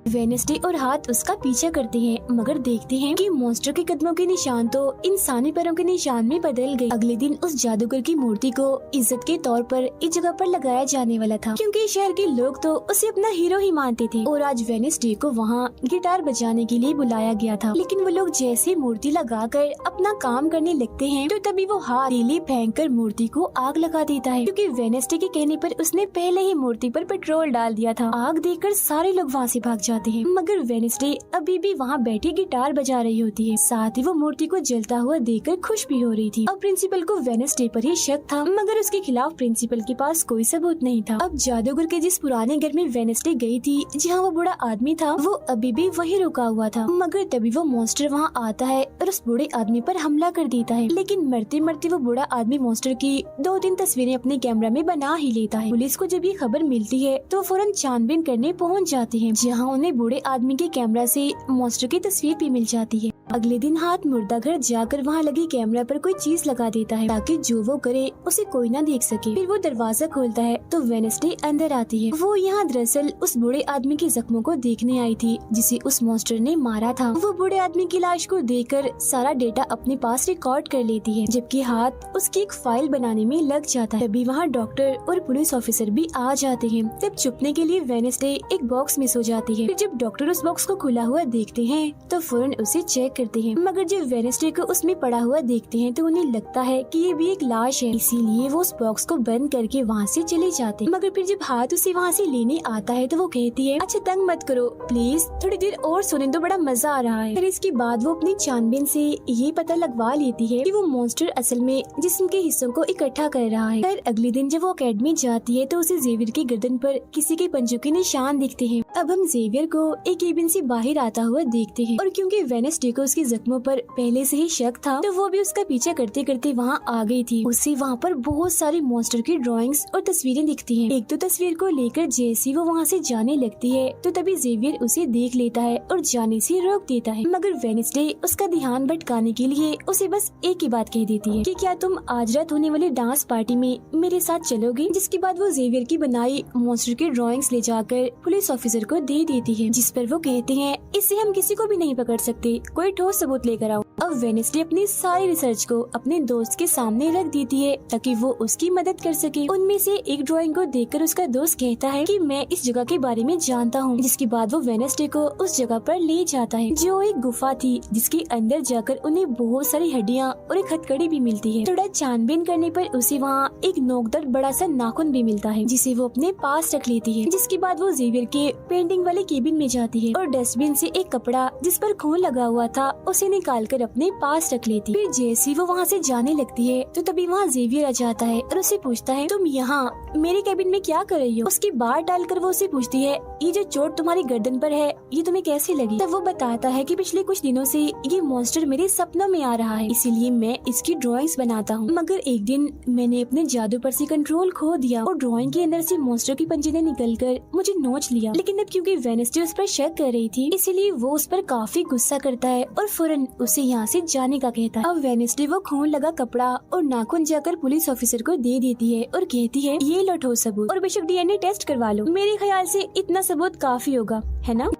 वेडनेसडे और हाथ उसका पीछा करते हैं, मगर देखते हैं कि मॉन्स्टर के कदमों के निशान तो इंसानी पैरों के निशान में बदल गए। अगले दिन उस जादूगर की मूर्ति को इज्जत के तौर पर इस जगह पर लगाया जाने वाला था, क्योंकि शहर के लोग तो उसे अपना हीरो ही मानते थे। और आज वेडनेसडे को वहाँ गिटार बजाने के लिए बुलाया गया था, लेकिन वो लोग जैसे मूर्ति लगाकर अपना काम करने लगते हैं तो तभी वो हाथ तेली फेंक कर मूर्ति को आग लगा देता है, क्योंकि वेडनेसडे के कहने पर उसने पहले ही मूर्ति पर पेट्रोल डाल दिया था। आग देखकर सारे लोग वहाँ से भाग जाते हैं, मगर वेडनेसडे अभी भी वहाँ बैठी गिटार बजा रही होती है। साथ ही वो मूर्ति को जलता हुआ देखकर खुश भी हो रही थी। अब प्रिंसिपल को वेडनेसडे पर ही शक था, मगर उसके खिलाफ प्रिंसिपल के पास कोई सबूत नहीं था। अब जादूगर के जिस पुराने घर में वेडनेसडे गई थी, जहाँ वो बूढ़ा आदमी था, वो अभी भी वही रुका हुआ था। मगर तभी वो मॉन्स्टर वहाँ आता है और उस बूढ़े आदमी पर हमला कर देता है। लेकिन मरते मरते वो बूढ़ा आदमी मॉन्स्टर की 2-3 तस्वीरें अपने कैमरा में बना ही लेता है। पुलिस को जब ये खबर मिलती है तो फौरन छानबीन करने पहुँच जाते हैं, जहाँ उन्हें बूढ़े आदमी के कैमरा से मॉन्स्टर की तस्वीर भी मिल जाती है। अगले दिन हाथ मुर्दा घर जाकर वहाँ लगी कैमरा पर कोई चीज लगा देता है, ताकि जो वो करे उसे कोई ना देख सके। फिर वो दरवाजा खोलता है तो वेडनेसडे अंदर आती है। वो यहाँ दरअसल उस बूढ़े आदमी के जख्मों को देखने आई थी, जिसे उस मॉन्स्टर ने मारा था। वो बूढ़े आदमी की लाश को देखकर सारा डेटा अपने पास रिकॉर्ड कर लेती है, जबकि हाथ उसकी एक फाइल बनाने में लग जाता है। तभी वहाँ डॉक्टर और पुलिस ऑफिसर भी आ जाते हैं। तब छुपने के लिए वेडनेसडे एक बॉक्स मिस हो जाती है। फिर जब डॉक्टर उस बॉक्स को खुला हुआ देखते हैं तो फौरन उसे चेक करते हैं, मगर जब वेडनेसडे को उसमें पड़ा हुआ देखते हैं तो उन्हें लगता है कि ये भी एक लाश है, इसीलिए वो उस बॉक्स को बंद करके वहाँ से चले जाते हैं। मगर फिर जब हाथ उसे वहाँ से लेने आता है तो वो कहती है, अच्छा तंग मत करो प्लीज, थोड़ी देर और सोने दो, बड़ा मजा आ रहा है। फिर इसके बाद वो अपनी छानबीन से ये पता लगवा लेती है कि वो मॉन्स्टर असल में जिस्म के हिस्सों को इकट्ठा कर रहा है। फिर अगले दिन जब वो अकेडमी जाती है तो उसे जेवियर की गर्दन पर किसी के पंजों के निशान दिखते हैं। अब हम जेवियर को एक केबिन से बाहर आता हुआ देखते हैं और क्योंकि वेडनेसडे को उसके जख्मों पर पहले से ही शक था तो वो भी उसका पीछा करते करते वहाँ आ गई थी। उसे वहाँ पर बहुत सारी मॉन्स्टर की ड्राइंग्स और तस्वीरें दिखती हैं। एक तो तस्वीर को लेकर जैसे वो वहाँ से जाने लगती है तो तभी जेवियर उसे देख लेता है और जाने से रोक देता है, मगर वेडनेसडे उसका ध्यान भटकाने के लिए उसे बस एक ही बात कह देती है कि क्या तुम आज रात होने वाली डांस पार्टी में मेरे साथ चलोगे। जिसके बाद वो जेवियर की बनाई मॉन्स्टर की ड्राइंग्स ले जाकर पुलिस ऑफिसर को दे देती है, जिस पर वो कहते हैं इससे हम किसी को भी नहीं पकड़ सकते, कोई ठोस सबूत लेकर आओ। अब वेडनेसडे अपनी सारी रिसर्च को अपने दोस्त के सामने रख देती है ताकि वो उसकी मदद कर सके। उनमें से एक ड्राइंग को देखकर उसका दोस्त कहता है कि मैं इस जगह के बारे में जानता हूँ। जिसके बाद वो वेडनेसडे को उस जगह पर ले जाता है जो एक गुफा थी, जिसके अंदर जाकर उन्हें बहुत सारी हड्डियाँ और एक हथकड़ी भी मिलती है। थोड़ा छानबीन करने पर उसे वहाँ एक नोकदार बड़ा सा नाखून भी मिलता है, जिसे वो अपने पास रख लेती है। जिसके बाद वो जेवियर के पेंटिंग वाले केबिन में जाती है और डस्टबिन से एक कपड़ा जिस पर खून लगा हुआ था उसे निकाल कर अपने पास रख लेती। फिर जैसे वो वहाँ से जाने लगती है तो तभी वहाँ जेवियर आ जाता है और उसे पूछता है, तुम यहाँ मेरे केबिन में क्या कर रही हो। उसकी बात डालकर वो उसे पूछती है, ये जो चोट तुम्हारी गर्दन पर है ये तुम्हें कैसे लगी। तब वो बताता है कि पिछले कुछ दिनों से ये मॉन्स्टर मेरे सपनों में आ रहा है, इसीलिए मैं इसकी ड्राइंग्स बनाता हूँ। मगर एक दिन मैंने अपने जादू पर से कंट्रोल खो दिया और ड्राइंग के अंदर से मॉन्स्टर की पंजे ने निकलकर मुझे नोच लिया। लेकिन अब क्योंकि वेडनेसडे उस पर शक कर रही थी इसीलिए वो उस पर काफी गुस्सा करता है और फौरन उसे यहाँ से जाने का कहता है। अब वेडनेसडे वो खून लगा कपड़ा और नाखून जाकर पुलिस ऑफिसर को दे देती है और कहती है, ये लो ठोस सबूत और बेशक डीएनए टेस्ट करवा लो, मेरे ख्याल से इतना सबूत काफी होगा, है ना।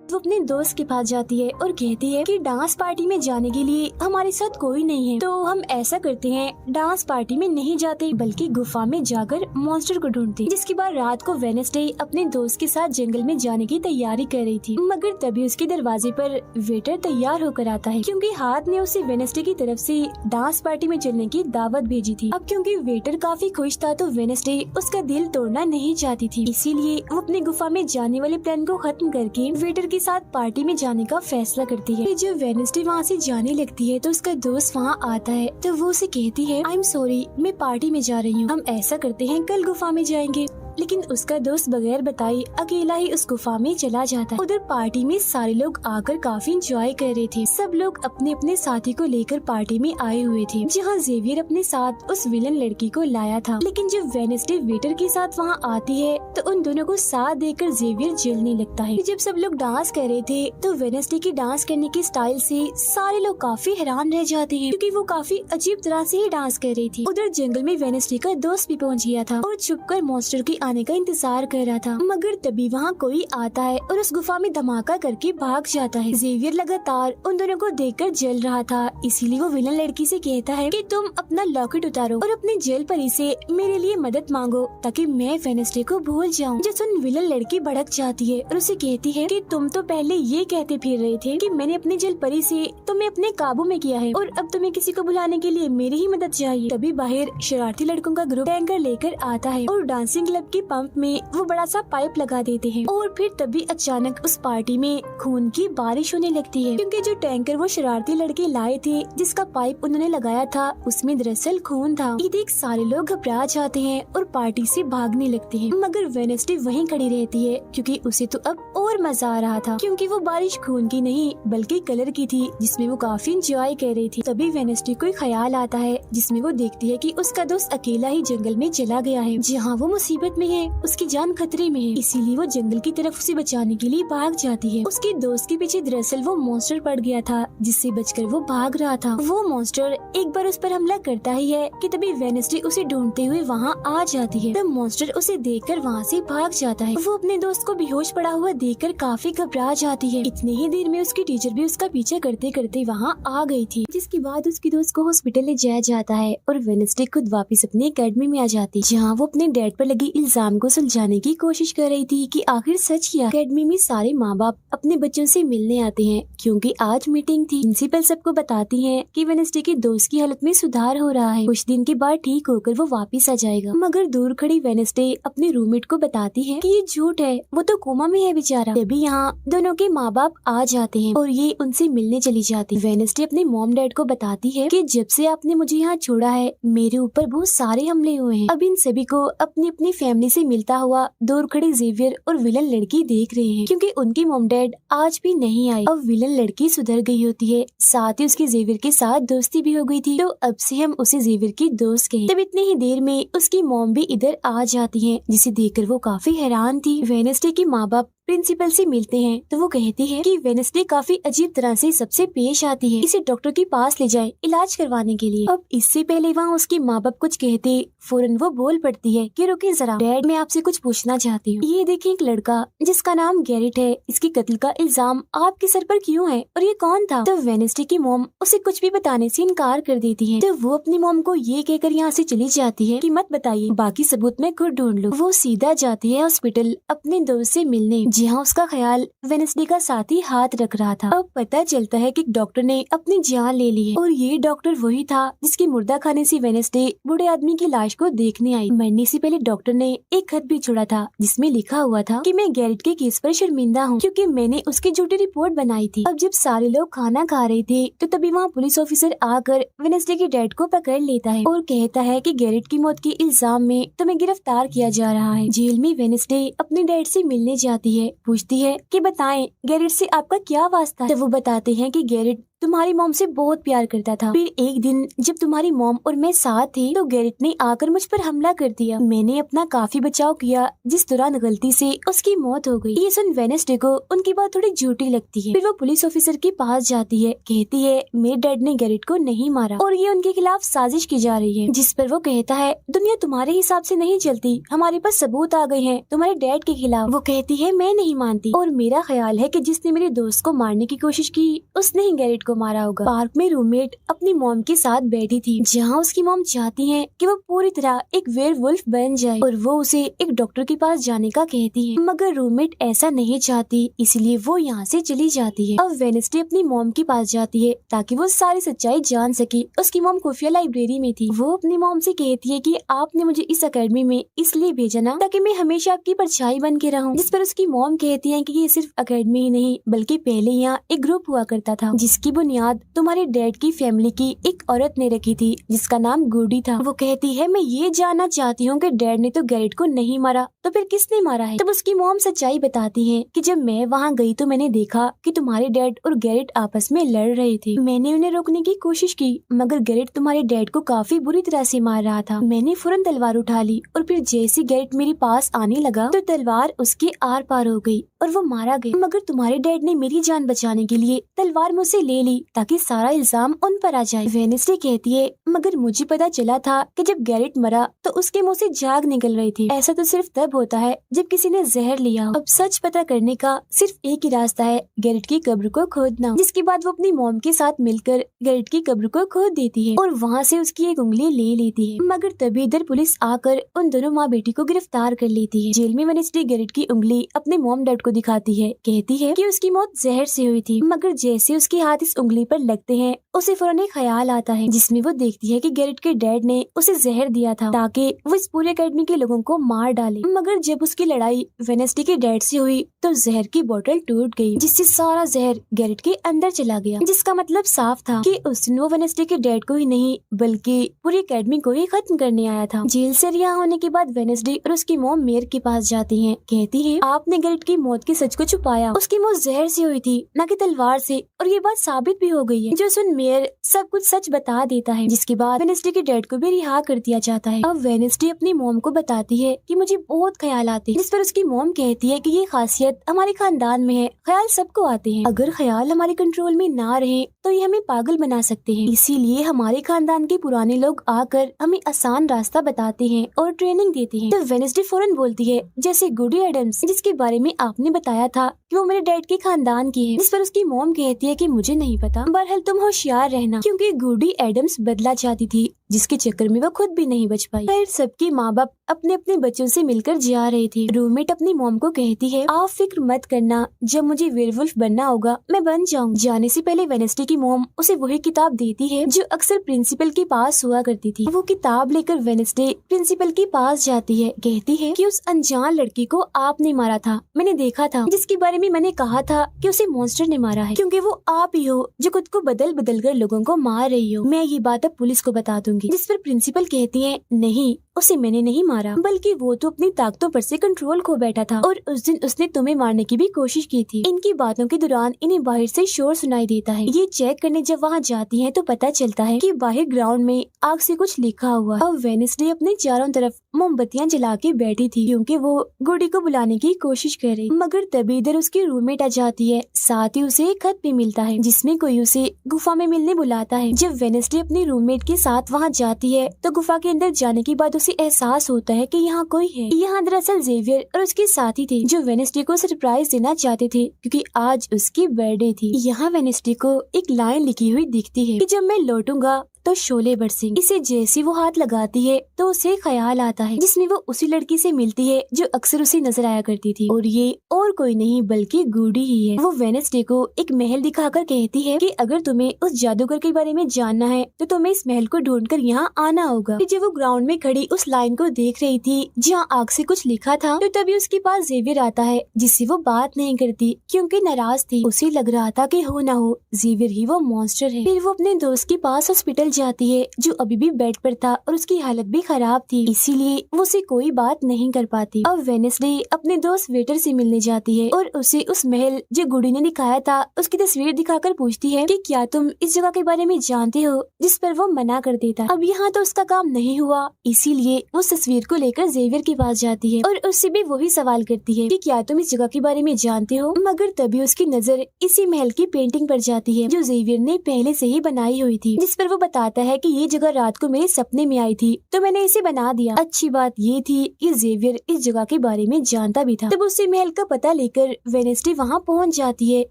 वो अपने दोस्त के पास जाती है और कहती है कि डांस पार्टी में जाने के लिए हमारे साथ कोई नहीं है, तो हम ऐसा करते हैं डांस पार्टी में नहीं जाते बल्कि गुफा में जाकर मॉन्स्टर को ढूंढते। जिसके बाद रात को वेडनेसडे अपने दोस्त के साथ जंगल में जाने की तैयारी कर रही थी, मगर तभी उसके दरवाजे पर वेटर तैयार होकर आता है क्योंकि हाथ ने उसे वेडनेसडे की तरफ से डांस पार्टी में चलने की दावत भेजी थी। अब क्योंकि वेटर काफी खुश था तो वेडनेसडे उसका दिल तोड़ना नहीं चाहती थी, इसीलिए वो अपने गुफा में जाने वाले प्लान को खत्म करके वेटर के साथ पार्टी में जाने का फैसला करती है। जब वेडनेसडे वहाँ से जाने लगती है तो उसका दोस्त वहाँ आता है तो वो उसे कहती है, आई एम सॉरी मैं पार्टी में जा रही हूँ, हम ऐसा करते हैं कल गुफा में जाएंगे। लेकिन उसका दोस्त बगैर बताए अकेला ही उस गुफा में चला जाता है। उधर पार्टी में सारे लोग आकर काफी एंजॉय कर रहे थे। सब लोग अपने अपने साथी को लेकर पार्टी में आए हुए थे, जहाँ जेवियर अपने साथ उस विलन लड़की को लाया था। लेकिन जब वेडनेसडे वेटर के साथ वहाँ आती है तो उन दोनों को साथ देकर जेवियर जलने लगता है। जब सब लोग डांस कर रहे थे तो वेडनेसडे की डांस करने की स्टाइल से सारे लोग काफी हैरान रह जाते हैं क्योंकि वो काफी अजीब तरह से ही डांस कर रही थी। उधर जंगल में वेडनेसडे का दोस्त भी पहुँच गया था और छुपकर मॉन्स्टर की आने का इंतजार कर रहा था, मगर तभी वहाँ कोई आता है और उस गुफा में धमाका करके भाग जाता है। जेवियर लगातार उन दोनों को देखकर जल रहा था, इसीलिए वो विलन लड़की से कहता है कि तुम अपना लॉकेट उतारो और अपने जेल परी से मेरे लिए मदद मांगो ताकि मैं वेडनेसडे को भूल जाऊं। जो सुन विलन लड़की भड़क जाती है और उसे कहती है कि तुम तो पहले ये कहते फिर रहे थे कि मैंने अपने जेल परी से तुम्हें अपने काबू में किया है और अब तुम्हें किसी को बुलाने के लिए मेरी ही मदद चाहिए। तभी बाहर शरारती लड़कों का ग्रुप टैंकर लेकर आता है और डांसिंग क्लब के पंप में वो बड़ा सा पाइप लगा देते हैं और फिर तभी अचानक उस पार्टी में खून की बारिश होने लगती है क्योंकि जो टैंकर वो शरारती लड़के लाए थे जिसका पाइप उन्होंने लगाया था उसमें दरअसल खून था। ये देख सारे लोग घबरा जाते हैं और पार्टी से भागने लगते हैं, मगर वेडनेसडे वहीं खड़ी रहती है क्योंकि उसे तो अब और मजा आ रहा था क्योंकि वो बारिश खून की नहीं बल्कि कलर की थी जिसमें वो काफी एंजॉय कर रही थी। तभी वेडनेसडे को ख्याल आता है जिसमें वो देखती है कि उसका दोस्त अकेला ही जंगल में चला गया है जहाँ वो मुसीबत में है, उसकी जान खतरे में है, इसीलिए वो जंगल की तरफ उसे बचाने के लिए भाग जाती है। उसके दोस्त के पीछे दरअसल वो मॉन्स्टर पड़ गया था जिससे बचकर वो भाग रहा था। वो मॉन्स्टर एक बार उस पर हमला करता ही है कि तभी वेडनेसडे उसे ढूंढते हुए वहाँ आ जाती है। तब मॉन्स्टर उसे देखकर वहाँ से भाग जाता है। वो अपने दोस्त को बेहोश पड़ा हुआ देखकर काफी घबरा जाती है। इतने ही देर में उसकी टीचर भी उसका पीछा करते करते वहाँ आ गई थी, जिसके बाद उसकी दोस्त को हॉस्पिटल ले जाया जाता है और वेडनेसडे खुद वापस अपने एकेडमी में आ जाती है जहाँ वो अपने डैड पर लगी इल्जाम को सुलझाने की कोशिश कर रही थी कि आखिर सच क्या। अकेडमी में सारे माँ बाप अपने बच्चों से मिलने आते हैं क्योंकि आज मीटिंग थी। प्रिंसिपल सबको बताती है कि वेडनेसडे की दोस्त की हालत में सुधार हो रहा है, कुछ दिन के बाद ठीक होकर वो वापिस आ जाएगा। मगर दूर खड़ी वेडनेसडे अपने रूममेट को बताती है कि ये झूठ है, वो तो कोमा में है बेचारा। तभी यहाँ दोनों के माँ बाप आ जाते हैं और ये उनसे मिलने चली जाती। वेडनेसडे अपने मॉम डैड को बताती है कि जब से आपने मुझे यहाँ छोड़ा है मेरे ऊपर बहुत सारे हमले हुए हैं। अब इन सभी को अपनी अपनी फैमिली से मिलता हुआ दूर खड़ी जेवियर और विलन लड़की देख रहे हैं क्योंकि उनके मॉम डैड आज भी नहीं आए। अब विलन लड़की सुधर गई होती है, साथ ही उसकी जेवियर के साथ दोस्ती भी हो गई थी, तो अब से हम उसे जेवियर की दोस्त कहें। तब इतनी ही देर में उसकी मॉम भी इधर आ जाती है, जिसे देखकर वो काफी हैरान थी। वेडनेसडे के माँ बाप प्रिंसिपल से मिलते हैं तो वो कहती है कि वेडनेसडे काफी अजीब तरह से सबसे पेश आती है, इसे डॉक्टर के पास ले जाएं इलाज करवाने के लिए। अब इससे पहले वहाँ उसके माँ बाप कुछ कहते फौरन वो बोल पड़ती है कि रुकिए जरा डैड, मैं आपसे कुछ पूछना चाहती हूँ। ये देखिए एक लड़का जिसका नाम गैरेट है, इसके कत्ल का इल्जाम आपके सर पर क्यों है और ये कौन था? तो वेडनेसडे की मॉम उसे कुछ भी बताने से इनकार कर देती है। तो वो अपनी मॉम को ये कहकर यहाँ से चली जाती है कि मत बताइए, बाकी सबूत मैं खुद ढूंढ लूँ। वो सीधा जाती है हॉस्पिटल अपने दोस्त से मिलने, जहाँ उसका ख्याल वेडनेसडे का साथी हाथ रख रहा था। अब पता चलता है कि डॉक्टर ने अपनी जान ले ली है और ये डॉक्टर वही था जिसके मुर्दा खाने से वेडनेसडे बूढ़े आदमी की लाश को देखने आई। मरने से पहले डॉक्टर ने एक खत भी छोड़ा था जिसमें लिखा हुआ था कि मैं गैरेट के केस पर शर्मिंदा हूँ क्योंकि मैंने उसकी झूठी रिपोर्ट बनाई थी। अब जब सारे लोग खाना खा रहे थे तो तभी वहाँ पुलिस ऑफिसर आकर वेडनेसडे के डैड को पकड़ लेता है और कहता है कि गैरेट की मौत के इल्जाम में तुम्हें गिरफ्तार किया जा रहा है। जेल में वेडनेसडे अपने डैड से मिलने जाती है, पूछती है कि बताएं गैरेट से आपका क्या वास्ता है। तो वो बताते हैं कि गैरेट तुम्हारी मॉम से बहुत प्यार करता था, फिर एक दिन जब तुम्हारी मॉम और मैं साथ थे तो गैरेट ने आकर मुझ पर हमला कर दिया। मैंने अपना काफी बचाव किया जिस दौरान गलती से उसकी मौत हो गई। ये सुन वेडनेसडे को उनकी बात थोड़ी झूठी लगती है। फिर वो पुलिस ऑफिसर के पास जाती है, कहती है मेरे डैड ने गैरेट को नहीं मारा और ये उनके खिलाफ साजिश की जा रही है। जिस पर वो कहता है दुनिया तुम्हारे हिसाब से नहीं चलती, हमारे पास सबूत आ गए हैं तुम्हारे डैड के खिलाफ। वो कहती है मैं नहीं मानती और मेरा ख्याल है कि जिसने मेरे दोस्त को मारने की कोशिश की उसने ही गैरेट को मारा होगा। पार्क में रूममेट अपनी मॉम के साथ बैठी थी, जहाँ उसकी मॉम चाहती है कि वो पूरी तरह एक वेयरवुल्फ बन जाए और वो उसे एक डॉक्टर के पास जाने का कहती है, मगर रूममेट ऐसा नहीं चाहती, इसलिए वो यहाँ से चली जाती है। अब वेडनेसडे अपनी मॉम के पास जाती है ताकि वो सारी सच्चाई जान सके। उसकी मॉम खुफिया लाइब्रेरी में थी। वो अपनी मॉम से कहती है कि आपने मुझे इस अकेडमी में इसलिए भेजा ना ताकि मैं हमेशा आपकी परछाई बन के रहूं। जिस पर उसकी मॉम कहती है कि ये सिर्फ अकेडमी ही नहीं बल्कि पहले यहाँ एक ग्रुप हुआ करता था जिसकी बुनियाद तुम्हारे डैड की फैमिली की एक औरत ने रखी थी जिसका नाम गुडी था। वो कहती है मैं ये जानना चाहती हूँ कि डैड ने तो गैरेट को नहीं मारा तो फिर किसने मारा है। तब उसकी मॉम सच्चाई बताती है कि जब मैं वहाँ गई तो मैंने देखा कि तुम्हारे डैड और गैरेट आपस में लड़ रहे थे। मैंने उन्हें रोकने की कोशिश की मगर गैरेट तुम्हारे डैड को काफी बुरी तरह से मार रहा था। मैंने फौरन तलवार उठा ली और फिर जैसे गैरेट मेरे पास आने लगा तो तलवार उसके आर पार हो गई और वो मारा गया। मगर तुम्हारे डैड ने मेरी जान बचाने के लिए तलवार मुझसे ले ली ताकि सारा इल्जाम उन पर आ जाए। वेडनेसडे कहती है मगर मुझे पता चला था कि जब गैरेट मरा तो उसके मुंह से झाग निकल रही थी। ऐसा तो सिर्फ तब होता है जब किसी ने जहर लिया हो। अब सच पता करने का सिर्फ एक ही रास्ता है, गैरेट की कब्र को खोदना। जिसके बाद वो अपनी मॉम के साथ मिलकर गैरेट की कब्र को खोद देती है और वहाँ से उसकी एक उंगली ले लेती है। मगर तभी इधर पुलिस आकर उन दोनों माँ बेटी को गिरफ्तार कर लेती है। जेल में वेडनेसडे गैरेट की उंगली अपने मॉम डैड को दिखाती है, कहती है कि उसकी मौत जहर से हुई थी। मगर जैसे उसके हाथ इस उंगली पर लगते हैं उसे फौरन एक ख्याल आता है जिसमें वो देखती है कि गैरेट के डैड ने उसे जहर दिया था ताकि वो इस पूरे अकेडमी के लोगों को मार डाले। मगर जब उसकी लड़ाई वेडनेसडे के डैड से हुई तो जहर की बोतल टूट गई जिससे सारा जहर गैरेट के अंदर चला गया। जिसका मतलब साफ था कि उस दिन वो वेडनेसडे के डैड को ही नहीं बल्कि पूरी अकेडमी को ही खत्म करने आया था। जेल से रिहा होने के बाद वेडनेसडे और उसकी मॉम मेयर के पास जाती है, कहती है आपने गैरेट की मौत के सच को छुपाया, उसकी मौत जहर से हुई थी न कि तलवार से और ये बात साबित भी हो गई है। जो सुन मेयर सब कुछ सच बता देता है जिसके बाद वेडनेसडे के डैड को भी रिहा कर दिया जाता है। अब वेडनेसडे अपनी मॉम को बताती है कि मुझे बहुत ख्याल आते हैं, जिस पर उसकी मॉम कहती है कि ये खासियत हमारे खानदान में है, ख्याल सबको आते हैं, अगर ख्याल हमारे कंट्रोल में ना रहे तो ये हमें पागल बना सकते हैं, इसीलिए हमारे खानदान के पुराने लोग आकर हमें आसान रास्ता बताते हैं और ट्रेनिंग देते हैं। तो वेडनेसडे फौरन बोलती है जैसे गुडी एडम्स जिसके बारे में आपने बताया था कि वो मेरे डैड के खानदान की है। जिस पर उसकी मॉम कहती है कि मुझे नहीं पता, बहरहाल तुम होशियार रहना क्योंकि गुडी एडम्स बदला चाहती थी जिसके चक्कर में वो खुद भी नहीं बच पाई। फिर सबके माँ बाप अपने अपने बच्चों से मिलकर जा रहे थे। रूममेट अपनी मॉम को कहती है, आप फिक्र मत करना, जब मुझे वेयरवुल्फ बनना होगा मैं बन जाऊंगी। जाने से पहले वेडनेसडे की मॉम उसे वही किताब देती है जो अक्सर प्रिंसिपल के पास हुआ करती थी। वो किताब लेकर वेडनेसडे प्रिंसिपल के पास जाती है। कहती है कि उस अनजान लड़की को आपने मारा था, मैंने देखा था, जिसके बारे में मैंने कहा था कि उसे मॉन्स्टर ने मारा है, क्योंकि वो आप ही हो जो खुद को बदल बदल कर लोगों को मार रही हो। मैं ये बात अब पुलिस को बता दूंगी। जिस पर प्रिंसिपल कहती है, नहीं, उसे मैंने नहीं मारा, बल्कि वो तो अपनी ताकतों पर से कंट्रोल खो बैठा था और उस दिन उसने तुम्हें मारने की भी कोशिश की थी। इनकी बातों के दौरान इन्हें बाहर से शोर सुनाई देता है। ये चेक करने जब वहाँ जाती हैं तो पता चलता है कि बाहर ग्राउंड में आग से कुछ लिखा हुआ। और वेडनेसडे अपने चारों तरफ मोमबत्तियां जला के बैठी थी क्योंकि वो गुडी को बुलाने की कोशिश कर रही, मगर तभी इधर उसकी रूममेट आ जाती है। साथ ही उसे एक खत भी मिलता है जिसमें कोई उसे गुफा में मिलने बुलाता है। जब वेडनेसडे अपनी रूममेट के साथ वहाँ जाती है तो गुफा के अंदर जाने के बाद उसे एहसास होता है कि यहाँ कोई है। यहाँ दरअसल जेवियर और उसके साथी थे जो वेडनेसडे को सरप्राइज देना चाहते थे क्योंकि आज उसकी बर्थडे थी। यहाँ वेडनेसडे को एक लाइन लिखी हुई दिखती है कि जब मैं लौटूंगा तो शोले बरसेंगे। इसे जैसी वो हाथ लगाती है तो उसे ख्याल आता है जिसमें वो उसी लड़की से मिलती है जो अक्सर उसे नजर आया करती थी, और ये और कोई नहीं बल्कि गुडी ही है। वो वेडनेसडे को एक महल दिखाकर कहती है कि अगर तुम्हें उस जादूगर के बारे में जानना है तो तुम्हें इस महल को ढूंढकर यहाँ आना होगा। जब वो ग्राउंड में खड़ी उस लाइन को देख रही थी जहाँ आग से कुछ लिखा था तो तभी उसके पास जेवियर आता है जिससे वो बात नहीं करती क्योंकि नाराज थी। उसे लग रहा था कि हो ना हो जेवियर ही वो मॉन्स्टर है। फिर वो अपने दोस्त के पास हॉस्पिटल जाती है जो अभी भी बेड पर था और उसकी हालत भी खराब थी, इसीलिए वो उसे कोई बात नहीं कर पाती। अब वेडनेसडे अपने दोस्त वेटर से मिलने जाती है और उसे उस महल जो गुडी ने दिखाया था उसकी तस्वीर दिखाकर पूछती है कि क्या तुम इस जगह के बारे में जानते हो, जिस पर वो मना कर देता। अब यहाँ तो उसका काम नहीं हुआ, इसीलिए वो उस तस्वीर को लेकर जेवियर के पास जाती है और उससे भी वही सवाल करती है कि क्या तुम इस जगह के बारे में जानते हो, मगर तभी उसकी नजर इसी महल की पेंटिंग पर जाती है जो जेवियर ने पहले से ही बनाई हुई थी, जिस पर वो बताता है कि ये जगह रात को मेरे सपने में आई थी तो मैंने इसे बना दिया। अच्छी बात ये थी कि जेवियर इस जगह के बारे में जानता भी था। तब उसे महल का पता लेकर वेडनेसडे वहाँ पहुँच जाती है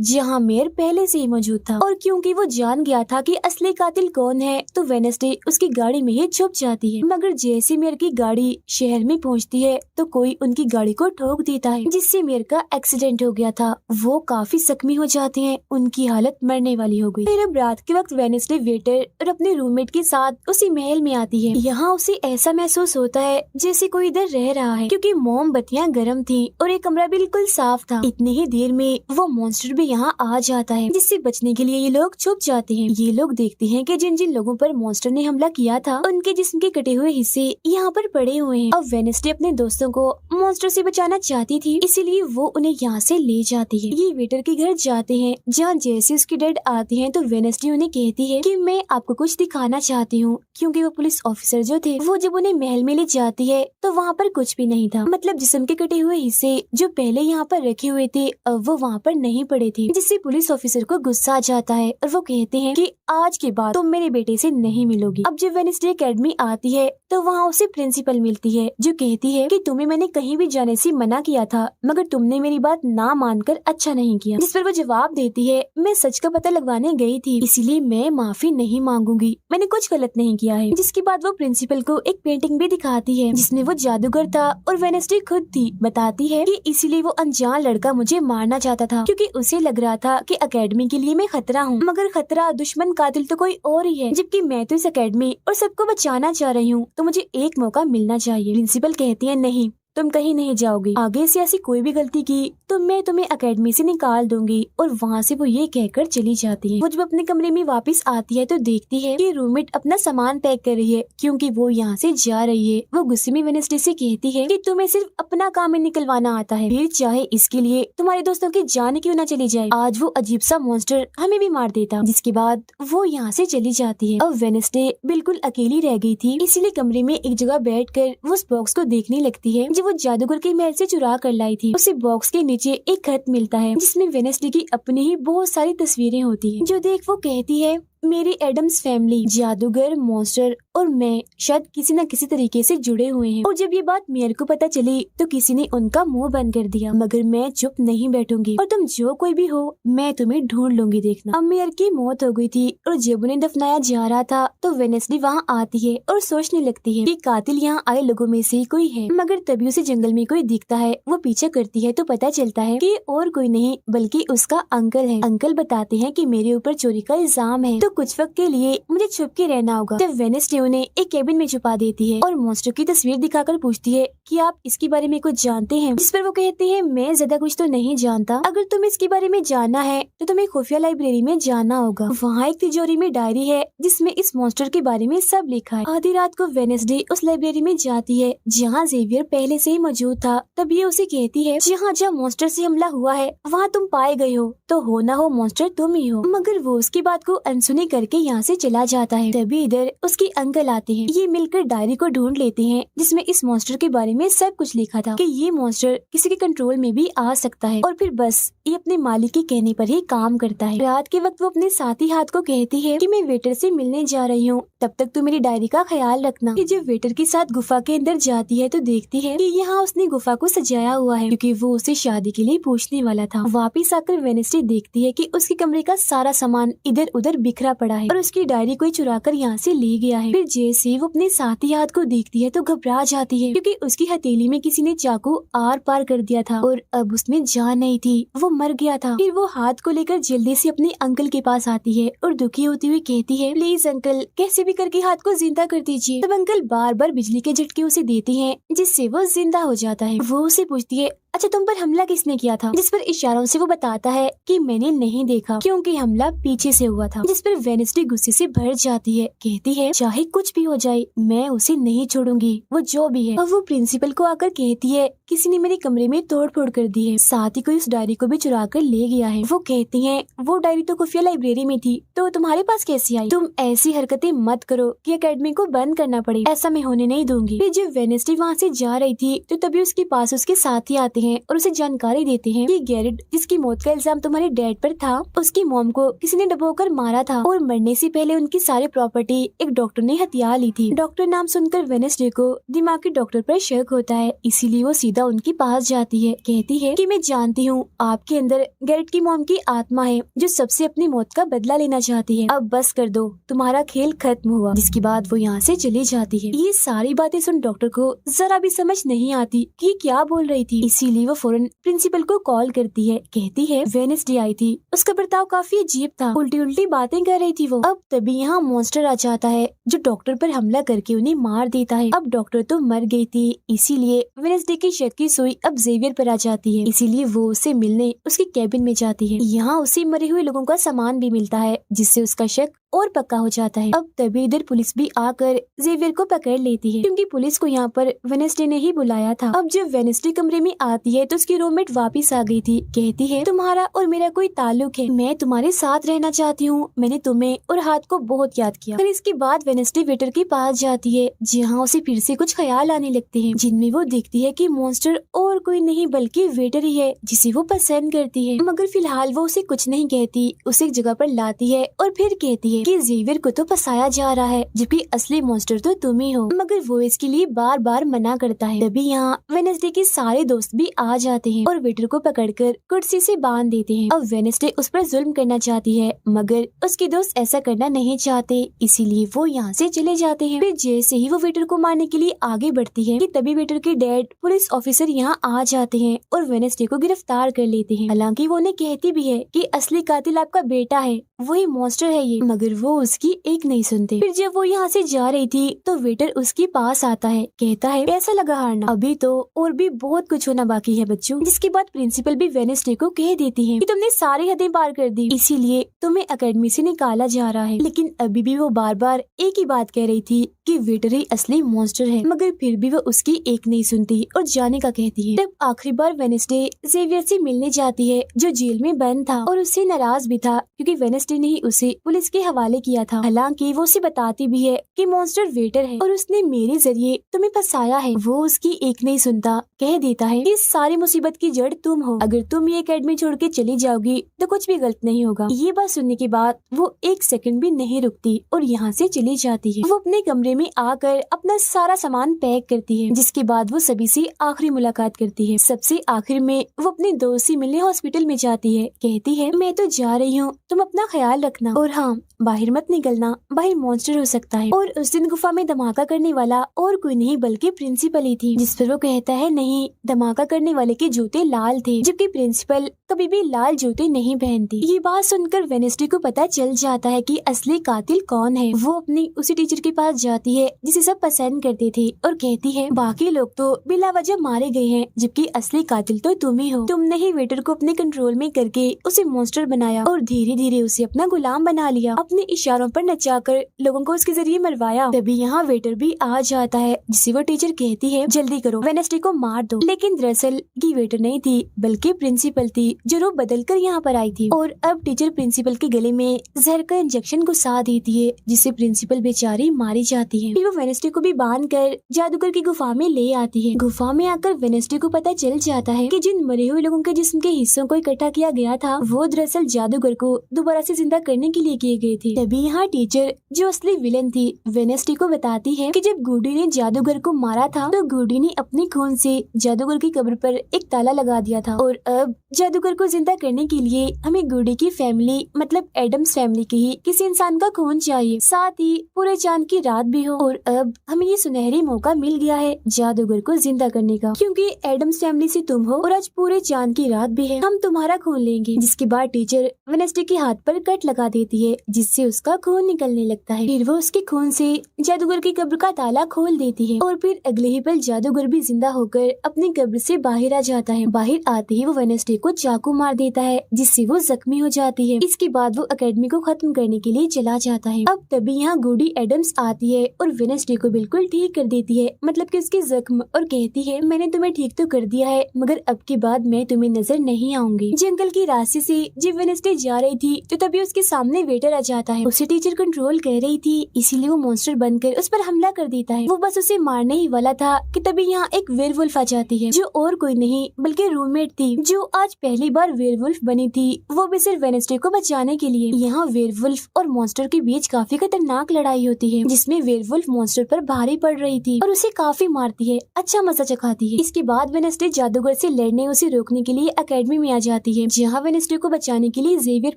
जहाँ मेयर पहले से ही मौजूद था, और क्योंकि वो जान गया था कि असली कातिल कौन है तो वेडनेसडे उसकी गाड़ी में ही छुप जाती है। मगर जैसे मेयर की गाड़ी शहर में पहुँचती है तो कोई उनकी गाड़ी को ठोक देता है जिससे मेयर का एक्सीडेंट हो गया था। वो काफी जख्मी हो जाते हैं, उनकी हालत मरने वाली हो गई। फिर अब रात के वक्त वेडनेसडे वेटर और अपने रूममेट के साथ उसी महल में आती है। यहाँ उसे ऐसा महसूस होता है जैसे कोई इधर रह रहा है क्योंकि मोमबत्तियां गर्म थी और ये कमरा बिल्कुल साफ था। इतनी ही देर में वो मॉन्स्टर भी यहाँ आ जाता है जिससे बचने के लिए ये लोग छुप जाते हैं। ये लोग देखते हैं कि जिन जिन लोगों पर मॉन्स्टर ने हमला किया था उनके जिस्म के कटे हुए हिस्से यहाँ पर पड़े हुए हैं। अब वेडनेसडे अपने दोस्तों को मॉन्स्टर से बचाना चाहती थी, इसीलिए वो उन्हें यहाँ से ले जाती है। ये वेटर के घर जाते हैं जहाँ जैसे उसकी डैड आती है तो वेडनेसडे उन्हें कहती है कि मैं आपको कुछ दिखाना चाहती हूँ, क्योंकि वो पुलिस ऑफिसर जो थे वो जब उन्हें महल में ले जाती है तो वहाँ पर कुछ भी नहीं था। मतलब जिस्म के कटे हुए हिस्से जो पहले यहाँ पर रखे हुए थे अब वो वहाँ पर नहीं पड़े थे, जिससे पुलिस ऑफिसर को गुस्सा आ जाता है और वो कहते हैं कि आज के बाद तुम मेरे बेटे से नहीं मिलोगी। अब जब वेडनेसडे एकेडमी आती है तो वहाँ उसे प्रिंसिपल मिलती है जो कहती है कि तुम्हें मैंने कहीं भी जाने से मना किया था मगर तुमने मेरी बात ना मानकर अच्छा नहीं किया। जिस पर वो जवाब देती है, मैं सच का पता लगवाने गई थी इसीलिए मैं माफी नहीं मांगूंगी, मैंने कुछ गलत नहीं किया है। जिसके बाद वो प्रिंसिपल को एक पेंटिंग भी दिखाती है जिसमें वो जादूगर था और वेडनेसडे खुद थी। बताती है कि इसीलिए वो अनजान लड़का मुझे मारना चाहता था क्योंकि उसे लग रहा था कि एकेडमी के लिए मैं खतरा हूँ, मगर खतरा दुश्मन कातिल तो कोई और ही है, जबकि मैं तो इस एकेडमी और सबको बचाना चाह रही हूँ तो मुझे एक मौका मिलना चाहिए। प्रिंसिपल कहती है, नहीं, तुम कहीं नहीं जाओगी, आगे से ऐसी कोई भी गलती की तो मैं तुम्हें एकेडमी से निकाल दूंगी। और वहाँ से वो ये कहकर चली जाती है। वो जब अपने कमरे में वापस आती है तो देखती है कि रूममेट अपना सामान पैक कर रही है क्योंकि वो यहाँ से जा रही है। वो गुस्से में वेडनेसडे से कहती है कि तुम्हें सिर्फ अपना काम ही निकलवाना आता है, फिर चाहे इसके लिए तुम्हारे दोस्तों की जान क्यों ना चली जाए, आज वो अजीब सा मॉन्स्टर हमें भी मार देता। जिसके बाद वो यहाँ से चली जाती है। अब वेडनेसडे बिल्कुल अकेली रह गई थी, इसीलिए कमरे में एक जगह बैठकर वो उस बॉक्स को देखने लगती है वो जादूगर के महल से चुरा कर लाई थी। उसे बॉक्स के नीचे एक खत मिलता है जिसमें वेडनेसडे की अपनी ही बहुत सारी तस्वीरें होती हैं, जो देख वो कहती है, मेरी एडम्स फैमिली, जादूगर, मॉन्स्टर और मैं शायद किसी न किसी तरीके से जुड़े हुए हैं। और जब ये बात मेयर को पता चली तो किसी ने उनका मुंह बंद कर दिया, मगर मैं चुप नहीं बैठूंगी और तुम जो कोई भी हो मैं तुम्हें ढूंढ लूंगी देखना। अब मेयर की मौत हो गई थी और जब उन्हें दफनाया जा रहा था तो वेनेसडे वहाँ आती है और सोचने लगती है कि कातिल यहाँ आए लोगों में से कोई है, मगर तभी उसे जंगल में कोई दिखता है। वो पीछे करती है तो पता चलता है कि और कोई नहीं बल्कि उसका अंकल है। अंकल बताते हैं कि मेरे ऊपर चोरी का इल्जाम है तो कुछ वक्त के लिए मुझे छुप के रहना होगा। तब वेनेसडे उन्हें एक केबिन में छुपा देती है और मॉन्स्टर की तस्वीर दिखाकर पूछती है कि आप इसके बारे में कुछ जानते हैं, जिस पर वो कहते हैं मैं ज्यादा कुछ तो नहीं जानता, अगर तुम्हें इसके बारे में जानना है तो तुम्हें खुफिया लाइब्रेरी में जाना होगा। वहाँ एक तिजोरी में डायरी है जिसमें इस मॉन्स्टर के बारे में सब लिखा है। आधी रात को वेनेसडे उस लाइब्रेरी में जाती है जहाँ जेवियर पहले से ही मौजूद था। तब ये उसे कहती है जहाँ जहाँ मॉन्स्टर से हमला हुआ है वहाँ तुम पाए गए हो तो हो ना हो मॉन्स्टर तुम ही हो, मगर वो उसकी बात को अनसुनी करके यहाँ से चला जाता है। तभी इधर उसके अंकल आते हैं। ये मिलकर डायरी को ढूंढ लेते हैं जिसमें इस मॉन्स्टर के बारे में सब कुछ लिखा था कि ये मॉन्स्टर किसी के कंट्रोल में भी आ सकता है और फिर बस ये अपने मालिक के कहने पर ही काम करता है। रात के वक्त वो अपने साथी हाथ को कहती है कि मैं वेटर से मिलने जा रही हूँ, तब तक तू मेरी डायरी का ख्याल रखना। कि जब वेटर के साथ गुफा के अंदर जाती है तो देखती है कि यहाँ उसने गुफा को सजाया हुआ है क्योंकि वो उसे शादी के लिए पूछने वाला था। वापिस आकर वेनेसडे देखती है कि उसके कमरे का सारा सामान इधर उधर बिखरा पड़ा है और उसकी डायरी कोई चुरा कर यहाँ से ले गया है। फिर जैसे वो अपने साथी हाथ को देखती है तो घबरा जाती है क्योंकि उसकी हथेली में किसी ने चाकू आर पार कर दिया था और अब उसमें जान नहीं थी, वो मर गया था। फिर वो हाथ को लेकर जल्दी से अपने अंकल के पास आती है और दुखी होती हुई कहती है प्लीज अंकल कैसे भी करके हाथ को जिंदा कर दीजिए। तब अंकल बार बार बिजली के झटके उसे देते हैं जिससे वो जिंदा हो जाता है। वो उसे पूछती है अच्छा तुम पर हमला किसने किया था, जिस पर इशारों से वो बताता है कि मैंने नहीं देखा क्योंकि हमला पीछे से हुआ था। जिस पर वेनेसडे गुस्से से भर जाती है, कहती है चाहे कुछ भी हो जाए मैं उसे नहीं छोड़ूंगी, वो जो भी है। और वो प्रिंसिपल को आकर कहती है किसी ने मेरे कमरे में तोड़ फोड़ कर दी है, साथ ही कोई उस डायरी को भी चुरा कर ले गया है। वो कहती है वो डायरी तो खुफिया लाइब्रेरी में थी तो तुम्हारे पास कैसे आई, तुम ऐसी हरकतें मत करो कि अकेडमी को बंद करना पड़े, ऐसा मैं होने नहीं दूंगी। फिर जब वेनेसडे वहाँ से जा रही थी तो तभी उसके पास उसके साथी आते हैं और उसे जानकारी देते हैं कि गैरेट जिसकी मौत का इल्जाम तुम्हारे डैड पर था उसकी मॉम को किसी ने डबोकर मारा था और मरने से पहले उनकी सारी प्रॉपर्टी एक डॉक्टर ने हथिया ली थी। डॉक्टर नाम सुनकर वेनेसडे को दिमागी डॉक्टर पर शक होता है, इसीलिए वो सीधा उनके पास जाती है। कहती है कि मैं जानती हूँ आपके अंदर गैरेट की मॉम की आत्मा है जो सबसे अपनी मौत का बदला लेना चाहती है, अब बस कर दो तुम्हारा खेल खत्म हुआ। जिसके बाद वो यहाँ से चली जाती है। ये सारी बातें सुन डॉक्टर को जरा भी समझ नहीं आती कि क्या बोल रही थी, इसीलिए वो फौरन प्रिंसिपल को कॉल करती है। कहती है वेनेसडे आई थी, उसका बर्ताव काफी अजीब था, उल्टी उल्टी बातें कर रही थी वो। अब तभी यहाँ मॉन्स्टर आ जाता है जो डॉक्टर पर हमला करके उन्हें मार देता है। अब डॉक्टर तो मर गई थी, इसीलिए वेनेसडे की शक की सुई अब जेवियर पर आ जाती है, इसीलिए वो उसे मिलने उसके कैबिन में जाती है। यहाँ उसे मरे हुए लोगों का सामान भी मिलता है जिससे उसका शक और पक्का हो जाता है। अब तभी इधर पुलिस भी आकर जेवियर को पकड़ लेती है क्योंकि पुलिस को यहाँ पर वेनेसडे ने ही बुलाया था। अब जब वेनेसडे कमरे में आती है तो उसकी रूममेट वापस आ गई थी। कहती है तुम्हारा और मेरा कोई ताल्लुक है, मैं तुम्हारे साथ रहना चाहती हूँ, मैंने तुम्हें और हाथ को बहुत याद किया। फिर इसके बाद वेनेसडे वेटर के पास जाती है जहाँ उसे फिर से कुछ ख्याल आने लगते हैं जिनमें वो देखती है कि मॉन्स्टर और कोई नहीं बल्कि वेटर ही है जिसे वो पसंद करती है। मगर फिलहाल वो उसे कुछ नहीं कहती, उसे एक जगह पर लाती है और फिर कहती है कि जेवियर को तो फंसाया जा रहा है जबकि असली मॉन्स्टर तो तुम ही हो, मगर वो इसके लिए बार बार मना करता है। तभी यहाँ वेनेसडे के सारे दोस्त भी आ जाते हैं और वेटर को पकड़कर कुर्सी से बांध देते हैं। अब वेनेसडे उस पर जुल्म करना चाहती है मगर उसके दोस्त ऐसा करना नहीं चाहते, इसीलिए वो यहाँ से चले जाते हैं। फिर जैसे ही वो वेटर को मारने के लिए आगे बढ़ती है कि तभी वेटर के डैड पुलिस ऑफिसर यहाँ आ जाते हैं और वेनेसडे को गिरफ्तार कर लेते हैं। हालांकि वो उन्हें कहती भी है कि असली कातिल आपका बेटा है, वही मॉन्स्टर है ये, मगर वो उसकी एक नहीं सुनते। फिर जब वो यहाँ से जा रही थी तो वेटर उसके पास आता है, कहता है कैसा लगा हारना, अभी तो और भी बहुत कुछ होना बाकी है बच्चों। जिसके बाद प्रिंसिपल भी वेनेसडे को कह देती है कि तुमने सारी हदें पार कर दी, इसीलिए तुम्हें अकेडमी से निकाला जा रहा है। लेकिन अभी भी वो बार बार एक ही बात कह रही थी कि वेटर ही असली मॉन्स्टर है, मगर फिर भी वो उसकी एक नहीं सुनती और जाने का कहती है। तब आखिरी बार वेनेसडे जेवियर से मिलने जाती है जो जेल में बंद था और उससे नाराज भी था क्योंकि वेनेसडे ने ही उसे पुलिस के हवाले हवाले किया था। हालांकि वो उसे बताती भी है कि मॉन्स्टर वेटर है और उसने मेरे जरिए तुम्हें फंसाया है। वो उसकी एक नहीं सुनता, कह देता है इस सारी मुसीबत की जड़ तुम हो। अगर तुम ये एकेडमी छोड़ के चली जाओगी तो कुछ भी गलत नहीं होगा। ये बात सुनने के बाद वो एक सेकंड भी नहीं रुकती और यहाँ से चली जाती है। वो अपने कमरे में आकर अपना सारा सामान पैक करती है, जिसके बाद वो सभी से आखिरी मुलाकात करती है। सबसे आखिर में वो अपनी दोस्त से मिलने हॉस्पिटल में जाती है। कहती है मैं तो जा रही हूँ, तुम अपना ख्याल रखना और हाँ बाहर मत निकलना, बाहर मॉन्स्टर हो सकता है। और उस दिन गुफा में धमाका करने वाला और कोई नहीं बल्कि प्रिंसिपल ही थी। जिस पर वो कहता है नहीं, धमाका करने वाले के जूते लाल थे, जबकि प्रिंसिपल कभी भी लाल जूते नहीं पहनती। ये बात सुनकर वेडनेसडे को पता चल जाता है कि असली कातिल कौन है। वो अपनी उसी टीचर के पास जाती है जिसे सब पसंद करते थे और कहती है बाकी लोग तो बिला वजह मारे गए हैं, जबकि असली कातिल तो तुम ही हो। तुमने ही वेटर को अपने कंट्रोल में करके उसे मॉन्स्टर बनाया और धीरे धीरे उसे अपना गुलाम बना लिया। अपने इशारों पर नचाकर लोगों को उसके जरिए मरवाया। तभी यहाँ वेटर भी आ जाता है, जिसे वो टीचर कहती है जल्दी करो, वेडनेसडे को मार दो। लेकिन दरअसल ये वेटर नहीं थी बल्कि प्रिंसिपल थी, जो रूप बदल कर यहाँ पर आई थी। और अब टीचर प्रिंसिपल के गले में जहर का इंजेक्शन घुसा देती है, जिससे प्रिंसिपल बेचारी मारी जाती है। फिर वो वेडनेसडे को भी बांध कर जादूगर की गुफा में ले आती है। गुफा में आकर वेडनेसडे को पता चल जाता है कि जिन मरे हुए लोगों के जिस्म के हिस्सों को इकट्ठा किया गया था वो दरअसल जादूगर को दोबारा से जिंदा करने के लिए किए गए थे। तभी यहाँ टीचर जो असली विलन थी वेडनेसडे को बताती है कि जब गुडी ने जादूगर को मारा था तो गुडी ने अपने खून से जादूगर की कब्र पर एक ताला लगा दिया था और अब जादूगर को जिंदा करने के लिए हमें गुडी की फैमिली मतलब एडम्स फैमिली के ही किसी इंसान का खून चाहिए, साथ ही पूरे चांद की रात भी हो। और अब हमें ये सुनहरी मौका मिल गया है जादूगर को जिंदा करने का, क्योंकि एडम्स फैमिली से तुम हो और आज पूरे चांद की रात भी है, हम तुम्हारा खून लेंगे। जिसके बाद टीचर वेडनेसडे के हाथ पर कट लगा देती है, जिससे उसका खून निकलने लगता है। फिर वो उसके खून से जादूगर की कब्र का ताला खोल देती है और फिर अगले ही पल जादूगर भी जिंदा होकर अपनी कब्र से बाहर आ जाता है। बाहर आते ही वो वेडनेसडे को चाकू मार देता है, जिससे वो जख्मी हो जाती है। इसके बाद वो एकेडमी को खत्म करने के लिए चला जाता है। अब तभी यहाँ गुडी एडम्स आती है और वेडनेसडे को बिल्कुल ठीक कर देती है, मतलब कि उसके जख्म, और कहती है मैंने तुम्हें ठीक तो कर दिया है मगर अब के बाद मैं तुम्हें नजर नहीं आऊंगी। जंगल के रास्ते से जब वेडनेसडे जा रही थी तो तभी उसके सामने वेटर आ जाता है। उसे टीचर कंट्रोल कर रही थी, इसीलिए वो मॉन्स्टर बनकर उस पर हमला कर देता है। वो बस उसे मारने ही वाला था कि तभी यहाँ एक वेयरवुल्फ आ जाती है, जो और कोई नहीं बल्कि रूममेट थी, जो आज पहली बार वेयरवुल्फ बनी थी, वो भी सिर्फ वेडनेसडे को बचाने के लिए। यहाँ वेयरवुल्फ और मॉन्स्टर के बीच काफी खतरनाक लड़ाई होती है, जिसमें वेयरवुल्फ मॉन्स्टर पर भारी पड़ रही थी और उसे काफी मारती है, अच्छा मजा चखाती है। इसके बाद वेडनेसडे जादूगर से लड़ने उसे रोकने के लिए एकेडमी में आ जाती है, जहाँ वेडनेसडे को बचाने के लिए जेवियर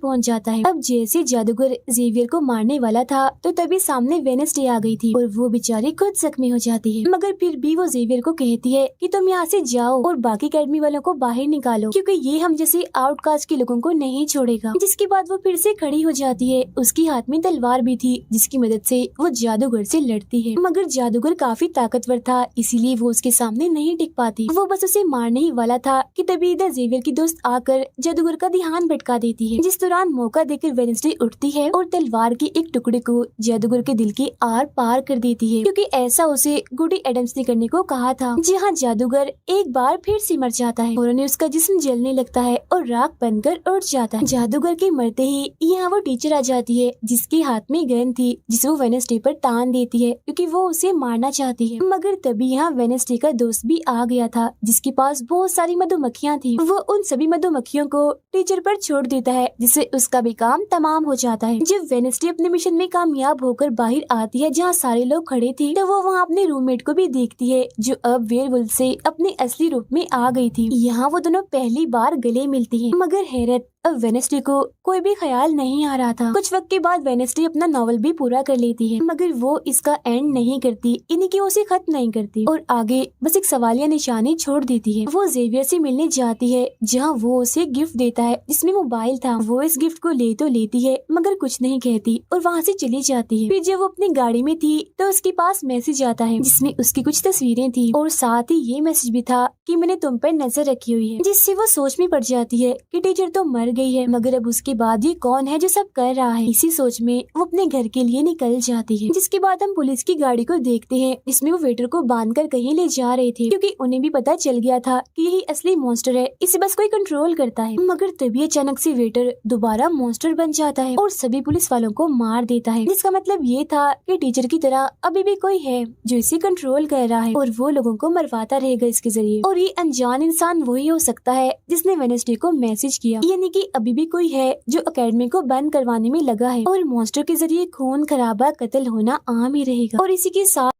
पहुँच जाता है। अब जैसे जादूगर जेवियर को मारने वाला था तो तभी सामने वेडनेसडे आ गई थी और वो बेचारी खुद जख्मी हो जाती है, मगर फिर भी वो जेवियर को कहती है कि तुम यहाँ से जाओ और बाकी एकेडमी वालों को बाहर निकालो, क्योंकि ये हम जैसे आउटकास्ट के लोगों को नहीं छोड़ेगा। जिसके बाद वो फिर से खड़ी हो जाती है, उसके हाथ में तलवार भी थी, जिसकी मदद से वो जादूगर से लड़ती है, मगर जादूगर काफी ताकतवर था, इसीलिए वो उसके सामने नहीं टिक पाती। वो बस उसे मारने ही वाला था कि तभी इधर जेवियर की दोस्त आकर जादूगर का ध्यान भटका देती है, जिस दौरान मौका देकर वेडनेसडे उठती है और तलवार के एक टुकड़े को जादूगर के दिल के आर पार कर देती है, क्योंकि ऐसा उसे गुडी एडम्स ने करने को कहा था। जहाँ जादूगर एक बार फिर से मर जाता है और उन्हें उसका जिस्म जलने लगता है और राख बनकर उड़ जाता है। जादूगर के मरते ही यहाँ वो टीचर आ जाती है, जिसके हाथ में गन थी, जिसे वो वेडनेसडे पर तान देती है क्योंकि वो उसे मारना चाहती है। मगर तभी यहाँ वेडनेसडे का दोस्त भी आ गया था, जिसके पास बहुत सारी मधुमक्खियाँ थी। वो उन सभी मधुमक्खियों को टीचर पर छोड़ देता है, जिससे उसका भी काम तमाम हो जाता है। जब वेडनेसडे अपने मिशन में कामयाब होकर बाहर आती है जहाँ सारे लोग खड़े थे, तो वो वहाँ अपने रूममेट को भी देखती है, जो अब वेयरवुल्फ से अपने असली रूप में आ गई थी। यहाँ वो दोनों पहली बार गले मिलती हैं, मगर हैरत अब वेडनेसडे को कोई भी ख्याल नहीं आ रहा था। कुछ वक्त के बाद वेडनेसडे अपना नॉवल भी पूरा कर लेती है, मगर वो इसका एंड नहीं करती, यानी कि वो उसे खत्म नहीं करती और आगे बस एक सवालिया निशानी छोड़ देती है। वो जेवियर से मिलने जाती है, जहाँ वो उसे गिफ्ट देता है जिसमें मोबाइल था। वो इस गिफ्ट को ले तो लेती है मगर कुछ नहीं कहती और वहाँ से चली जाती है। फिर जब वो अपनी गाड़ी में थी तो उसके पास मैसेज आता है, जिसमें उसकी कुछ तस्वीरें थी और साथ ही ये मैसेज भी था कि मैंने तुम पर नजर रखी हुई है, जिससे वो सोच में पड़ जाती है कि टीचर तो मर गई है, मगर अब उसके बाद ये कौन है जो सब कर रहा है। इसी सोच में वो अपने घर के लिए निकल जाती है। जिसके बाद हम पुलिस की गाड़ी को देखते हैं, इसमें वो वेटर को बांधकर कहीं ले जा रहे थे, क्योंकि उन्हें भी पता चल गया था कि यही असली मॉन्स्टर है, इसे बस कोई कंट्रोल करता है। मगर तभी अचानक से वेटर दोबारा मॉन्स्टर बन जाता है और सभी पुलिस वालों को मार देता है, जिसका मतलब ये था कि टीचर की तरह अभी भी कोई है जो इसे कंट्रोल कर रहा है और वो लोगों को मरवाता रहेगा इसके जरिए। और ये अनजान इंसान वही हो सकता है जिसने वेडनेसडे को मैसेज किया, यानी कि अभी भी कोई है जो एकेडमी को बंद करवाने में लगा है और मॉन्स्टर के जरिए खून खराबा कत्ल होना आम ही रहेगा। और इसी के साथ